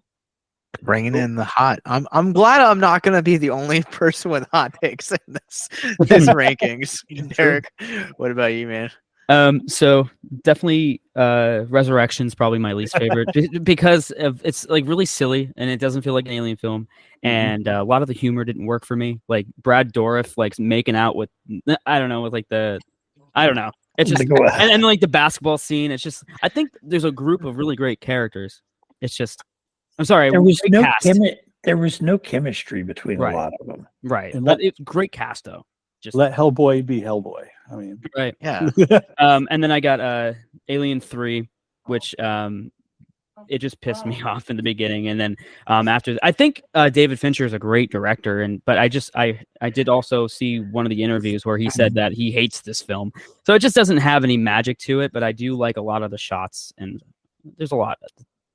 Bringing in the hot. I'm glad I'm not going to be the only person with hot takes in this rankings. Derek, what about you, man? So definitely Resurrection's probably my least favorite because it's like really silly and it doesn't feel like an alien film, and a lot of the humor didn't work for me. Like Brad Dourif like making out with I don't know, with like I don't know. It's just and like the basketball scene, it's just I think there's a group of really great characters. It's just I'm sorry, There was no cast. there was no chemistry between Right. a lot of them. Right. And But it's great cast though. Just let Hellboy be Hellboy. I mean, right. Yeah. And then I got Alien 3, which it just pissed me off in the beginning, and then after I think David Fincher is a great director, but I did also see one of the interviews where he said that he hates this film, so it just doesn't have any magic to it. But I do like a lot of the shots, and there's a lot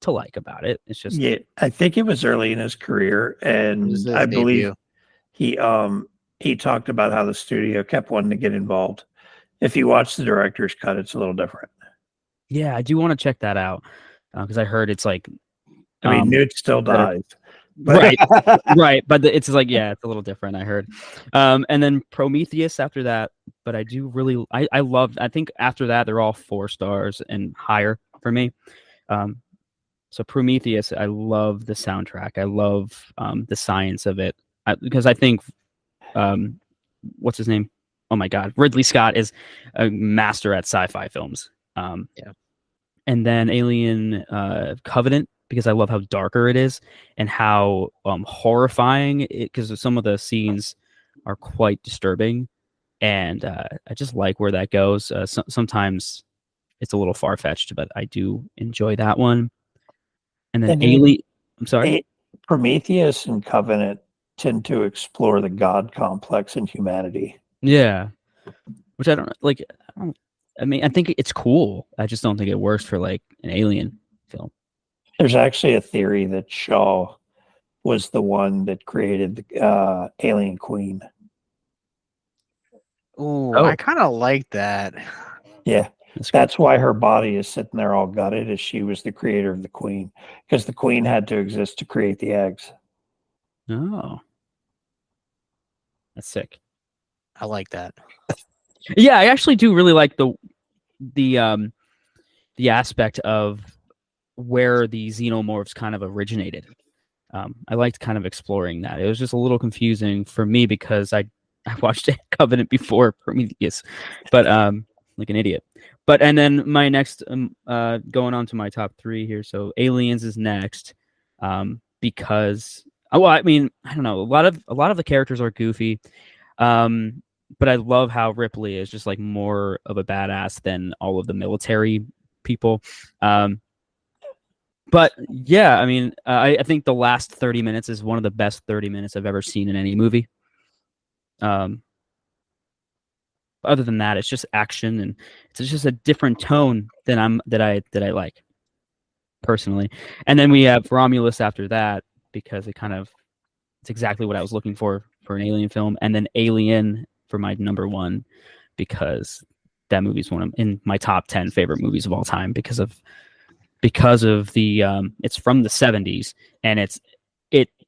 to like about it. It's just I think it was early in his career, and I believe he talked about how the studio kept wanting to get involved. If you watch the director's cut, it's a little different. Yeah, I do want to check that out because I heard it's like I mean, Newt still dies. Right, right, but it's like it's a little different. I heard, and then Prometheus after that. But I do really, I loved. I think after that they're all 4 stars and higher for me. So Prometheus, I love the soundtrack. I love the science of it because I think, what's his name? Oh my God, Ridley Scott is a master at sci-fi films. And then Alien Covenant, because I love how darker it is and how horrifying it, because some of the scenes are quite disturbing, and I just like where that goes. Sometimes it's a little far-fetched, but I do enjoy that one. And then Alien, I'm sorry, Prometheus and Covenant tend to explore the God complex in humanity. Yeah, which I don't like. I mean, I think it's cool. I just don't think it works for like an alien film. There's actually a theory that Shaw was the one that created the Alien Queen. Ooh, I kind of like that. Yeah, that's why her body is sitting there all gutted, as she was the creator of the queen, because the queen had to exist to create the eggs. Oh, that's sick. I like that. Yeah, I actually do really like the aspect of where the xenomorphs kind of originated. I liked kind of exploring that. It was just a little confusing for me because I watched Covenant before Prometheus, but like an idiot. But and then my next going on to my top 3 here. So Aliens is next because well, I mean, I don't know, a lot of the characters are goofy. But I love how Ripley is just like more of a badass than all of the military people. But yeah, I mean, I think the last 30 minutes is one of the best 30 minutes I've ever seen in any movie. Other than that, it's just action, and it's just a different tone that I like personally. And then we have Romulus after that because it's exactly what I was looking for an alien film. And then Alien for my number 1 because that movie's in my top 10 favorite movies of all time because of the it's from the 70s and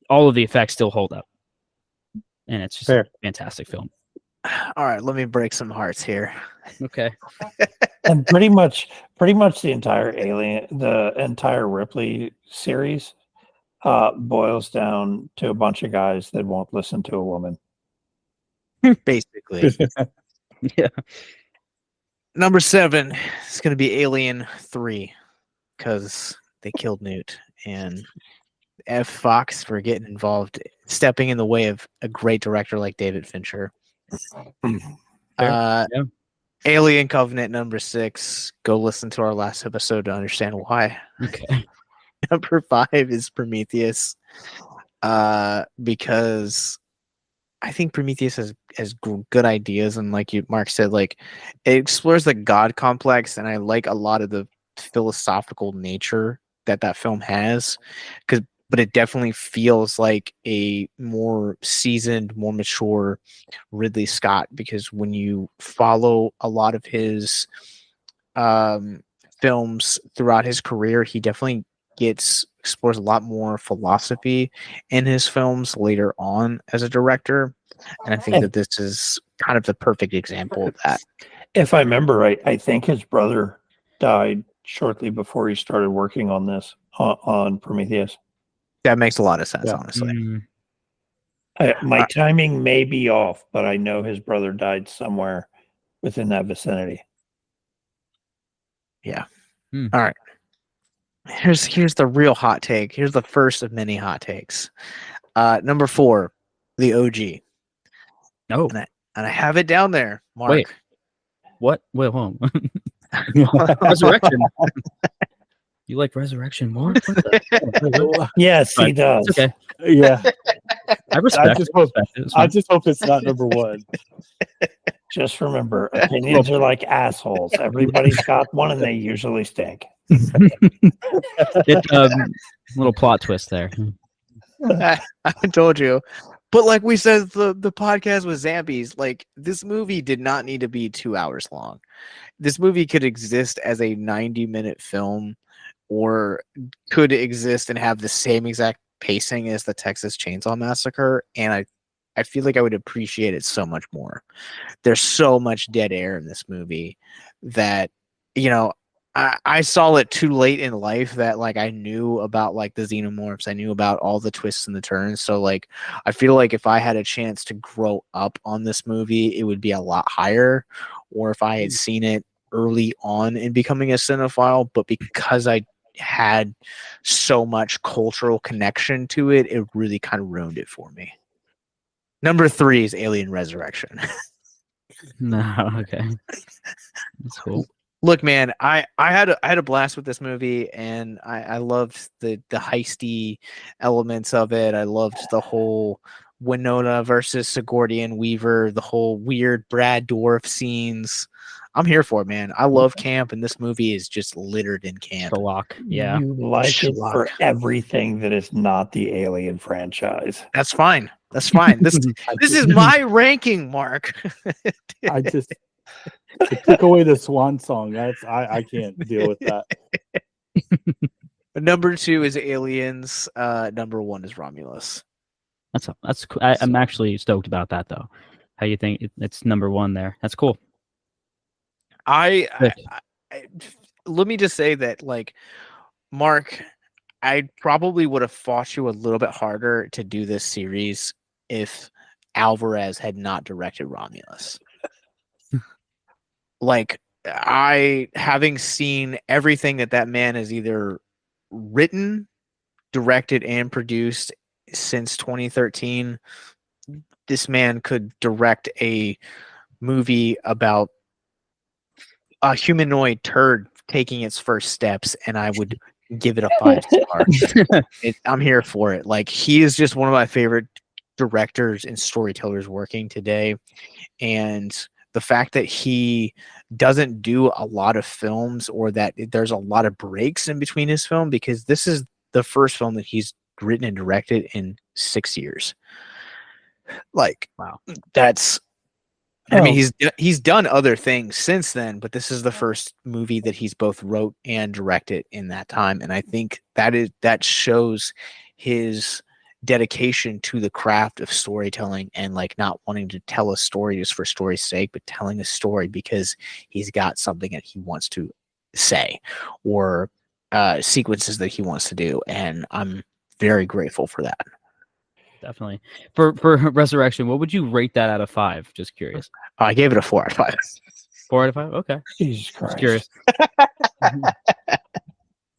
all of the effects still hold up, and it's just a fantastic film. All right, let me break some hearts here. Okay. And pretty much the entire Ripley series boils down to a bunch of guys that won't listen to a woman. Basically. Yeah. Number 7 is going to be Alien 3 because they killed Newt, and F Fox for getting involved, stepping in the way of a great director like David Fincher. Fair. Uh, Yeah. Alien Covenant number 6. Go listen to our last episode to understand why. Okay. Number 5 is Prometheus. Because I think Prometheus has good ideas, and like Mark said, like it explores the God complex, and I like a lot of the philosophical nature that film has, but it definitely feels like a more seasoned, more mature Ridley Scott, because when you follow a lot of his films throughout his career, he definitely explores a lot more philosophy in his films later on as a director, and I think that this is kind of the perfect example of that. If I remember right, I think his brother died shortly before he started working on this on Prometheus. That makes a lot of sense, Yeah. honestly. My timing may be off, but I know his brother died somewhere within that vicinity. Yeah. Hmm. All right. Here's the real hot take. Here's the first of many hot takes. Number 4, the OG. Oh, And I have it down there, Mark. Wait. What? Wait, hold on. Resurrection. You like Resurrection more? What the- Yes, he Fine. does. It's okay. Yeah, I respect just it. hope- It's I fine. just hope it's not number 1. Just remember, opinions are like assholes. Everybody's got one, and they usually stink. It's little plot twist there. I told you. But like we said, the podcast with Zambies, like this movie did not need to be 2 hours long. This movie could exist as a 90-minute film, or could exist and have the same exact pacing as the Texas Chainsaw Massacre, and I feel like I would appreciate it so much more. There's so much dead air in this movie that, you know, I saw it too late in life that like I knew about like the xenomorphs. I knew about all the twists and the turns. So like I feel like if I had a chance to grow up on this movie, it would be a lot higher. Or if I had seen it early on in becoming a cinephile, but because I had so much cultural connection to it, it really kind of ruined it for me. Number 3 is Alien Resurrection. No, okay. That's cool. Look, man, I had a blast with this movie, and I loved the heisty elements of it. I loved the whole Winona versus Sigourney and Weaver, the whole weird Brad Dourif scenes. I'm here for it, man. I love camp, and this movie is just littered in camp. Schlock. Yeah. You like it Schlock. for everything that is not the Alien franchise. That's fine. That's fine. This is my ranking, Mark. I just it took away the swan song. I can't deal with that. Number 2 is Aliens. Number 1 is Romulus. That's cool. I'm actually stoked about that though. How you think it's number 1 there? That's cool. I let me just say that, like, Mark, I probably would have fought you a little bit harder to do this series if Alvarez had not directed Romulus. Like, having seen everything that man has either written, directed, and produced since 2013, this man could direct a movie about a humanoid turd taking its first steps, and I would give it a 5 star. I'm here for it. Like, he is just one of my favorite directors and storytellers working today, and the fact that he doesn't do a lot of films, or that there's a lot of breaks in between his film, because this is the first film that he's written and directed in 6 years. Like, wow, that's. I mean, he's done other things since then, but this is the first movie that he's both wrote and directed in that time, and I think that shows his dedication to the craft of storytelling, and like not wanting to tell a story just for story's sake, but telling a story because he's got something that he wants to say, or sequences that he wants to do, and I'm very grateful for that. Definitely. For Resurrection, what would you rate that out of 5? Just curious. I gave it a 4 out of 5. 4 out of 5? Okay. Jesus Christ. Just curious.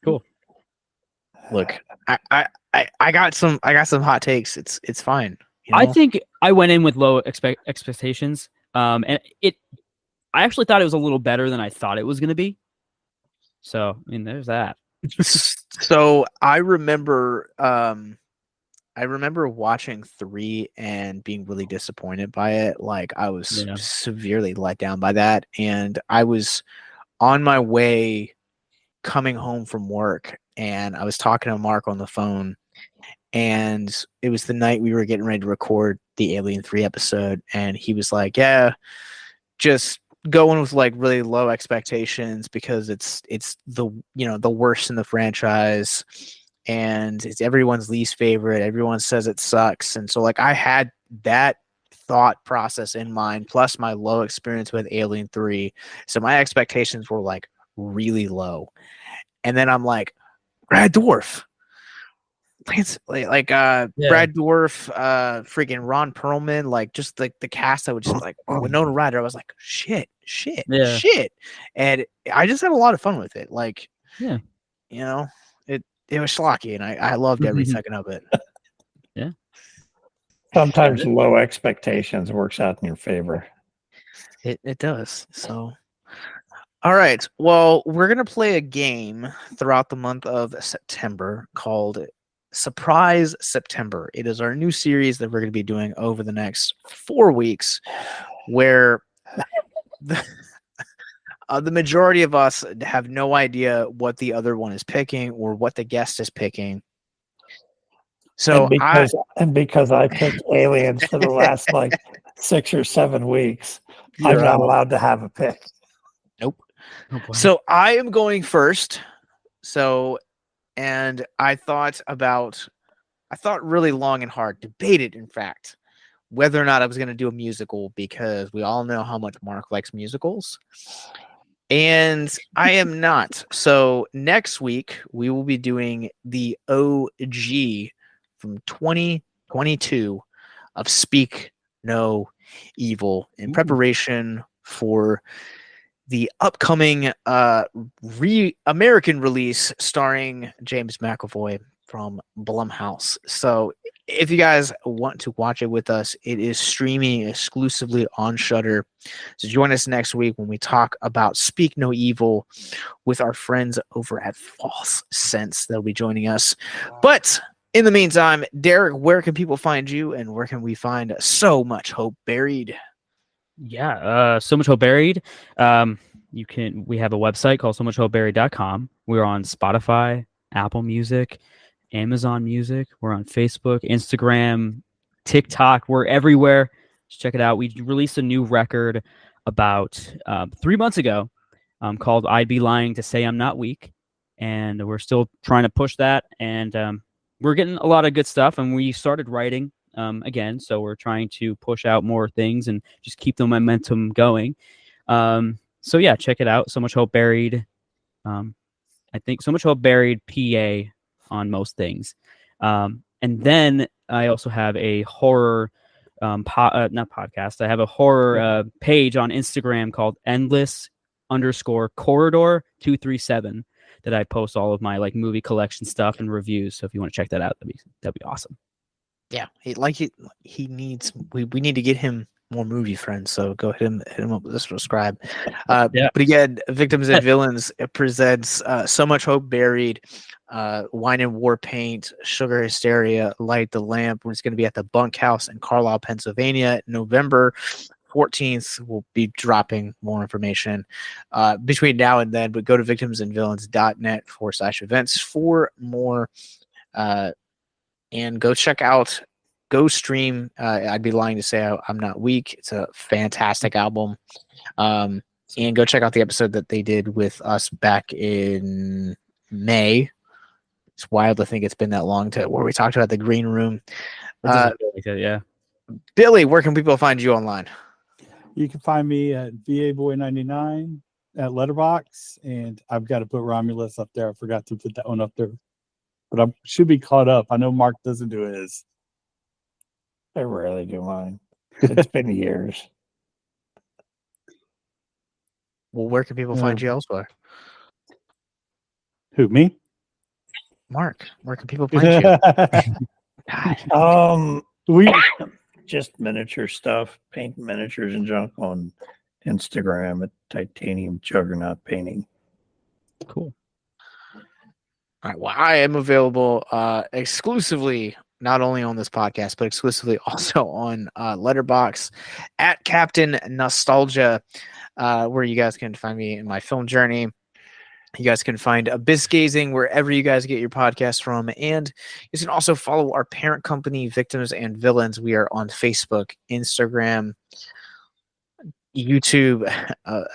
Cool. Look, I got some hot takes. It's fine. You I know? think I went in with low expectations. And I actually thought it was a little better than I thought it was going to be. So, I mean, there's that. So I remember watching 3 and being really disappointed by it. Like I was Yeah. severely let down by that. And I was on my way coming home from work and I was talking to Mark on the phone, and it was the night we were getting ready to record the Alien 3 episode, and he was like, yeah, just going with like really low expectations because it's the the worst in the franchise and it's everyone's least favorite. Everyone says it sucks. And so like I had that thought process in mind, plus my low experience with Alien 3. So my expectations were like really low. And then I'm like, Brad Dourif. Brad Dourif, freaking Ron Perlman, like just like the cast, I would just like Winona Ryder. I was like, shit. Yeah. And I just had a lot of fun with it. Like, Yeah. It was schlocky, and I loved every second of it. Yeah. Sometimes low expectations works out in your favor. It does. So, all right. Well, we're gonna play a game throughout the month of September called Surprise September. It is our new series that we're going to be doing over the next 4 weeks, where the majority of us have no idea what the other one is picking or what the guest is picking. So because I picked aliens for the last like 6 or 7 weeks, I'm not allowed to have a pick. Nope. Oh, boy. So I am going first. And I thought really long and hard, debated, in fact, whether or not I was going to do a musical, because we all know how much Mark likes musicals. And I am not. So next week, we will be doing the OG from 2022 of Speak No Evil in preparation for the upcoming American release starring James McAvoy from Blumhouse. So if you guys want to watch it with us, it is streaming exclusively on Shudder. So join us next week when we talk about Speak No Evil with our friends over at False Sense. They'll be joining us. But in the meantime, Derek, where can people find you, and where can we find So Much Hope Buried? Yeah, So Much Hope Buried. We have a website called somuchhopeburied.com. We're on Spotify, Apple Music, Amazon Music. We're on Facebook, Instagram, TikTok. We're everywhere. Just check it out. We released a new record about 3 months ago called I'd Be Lying to Say I'm Not Weak. And we're still trying to push that. And we're getting a lot of good stuff. And we started writing again. So we're trying to push out more things and just keep the momentum going. So yeah, check it out. So Much Hope Buried. I think So Much Hope Buried PA on most things. And then I also have a horror not podcast. I have a horror page on Instagram called endless_corridor237 that I post all of my like movie collection stuff and reviews. So if you want to check that out, that'd be awesome. Yeah, we need to get him more movie friends, so go hit him up with a subscribe. But again, Victims and Villains presents So Much Hope Buried, Wine and War Paint, Sugar Hysteria, Light the Lamp. It's going to be at the Bunkhouse in Carlisle, Pennsylvania, November 14th. We'll be dropping more information between now and then, but go to victimsandvillains.net/events for more, and go check out, go stream I'd Be Lying to Say I'm Not Weak. It's a fantastic album. And go check out the episode that they did with us back in May. It's wild to think it's been that long where we talked about the green room. Yeah. Billy, where can people find you online? You can find me at VABoy99 at Letterbox, and I've got to put Romulus up there. I forgot to put that one up there, but I should be caught up. I know Mark doesn't do his. I rarely do mine. It's been years. Well, where can people find you elsewhere? Who, me? Mark, where can people find you? God. we Just miniature stuff, paint miniatures and junk on Instagram at Titanium Juggernaut Painting. Cool. All right. Well, I am available exclusively, not only on this podcast, but exclusively also on Letterboxd at Captain Nostalgia, where you guys can find me in my film journey. You guys can find Abyss Gazing wherever you guys get your podcast from. And you can also follow our parent company, Victims and Villains. We are on Facebook, Instagram, YouTube,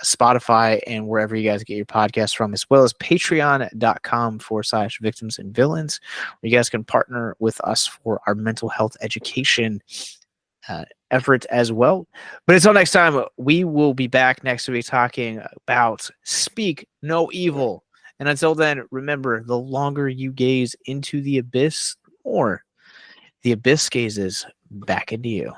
Spotify, and wherever you guys get your podcasts from, as well as patreon.com/victims and villains, where you guys can partner with us for our mental health education efforts as well. But until next time, we will be back next week talking about Speak No Evil. And until then, remember, the longer you gaze into the abyss, the more the abyss gazes back into you.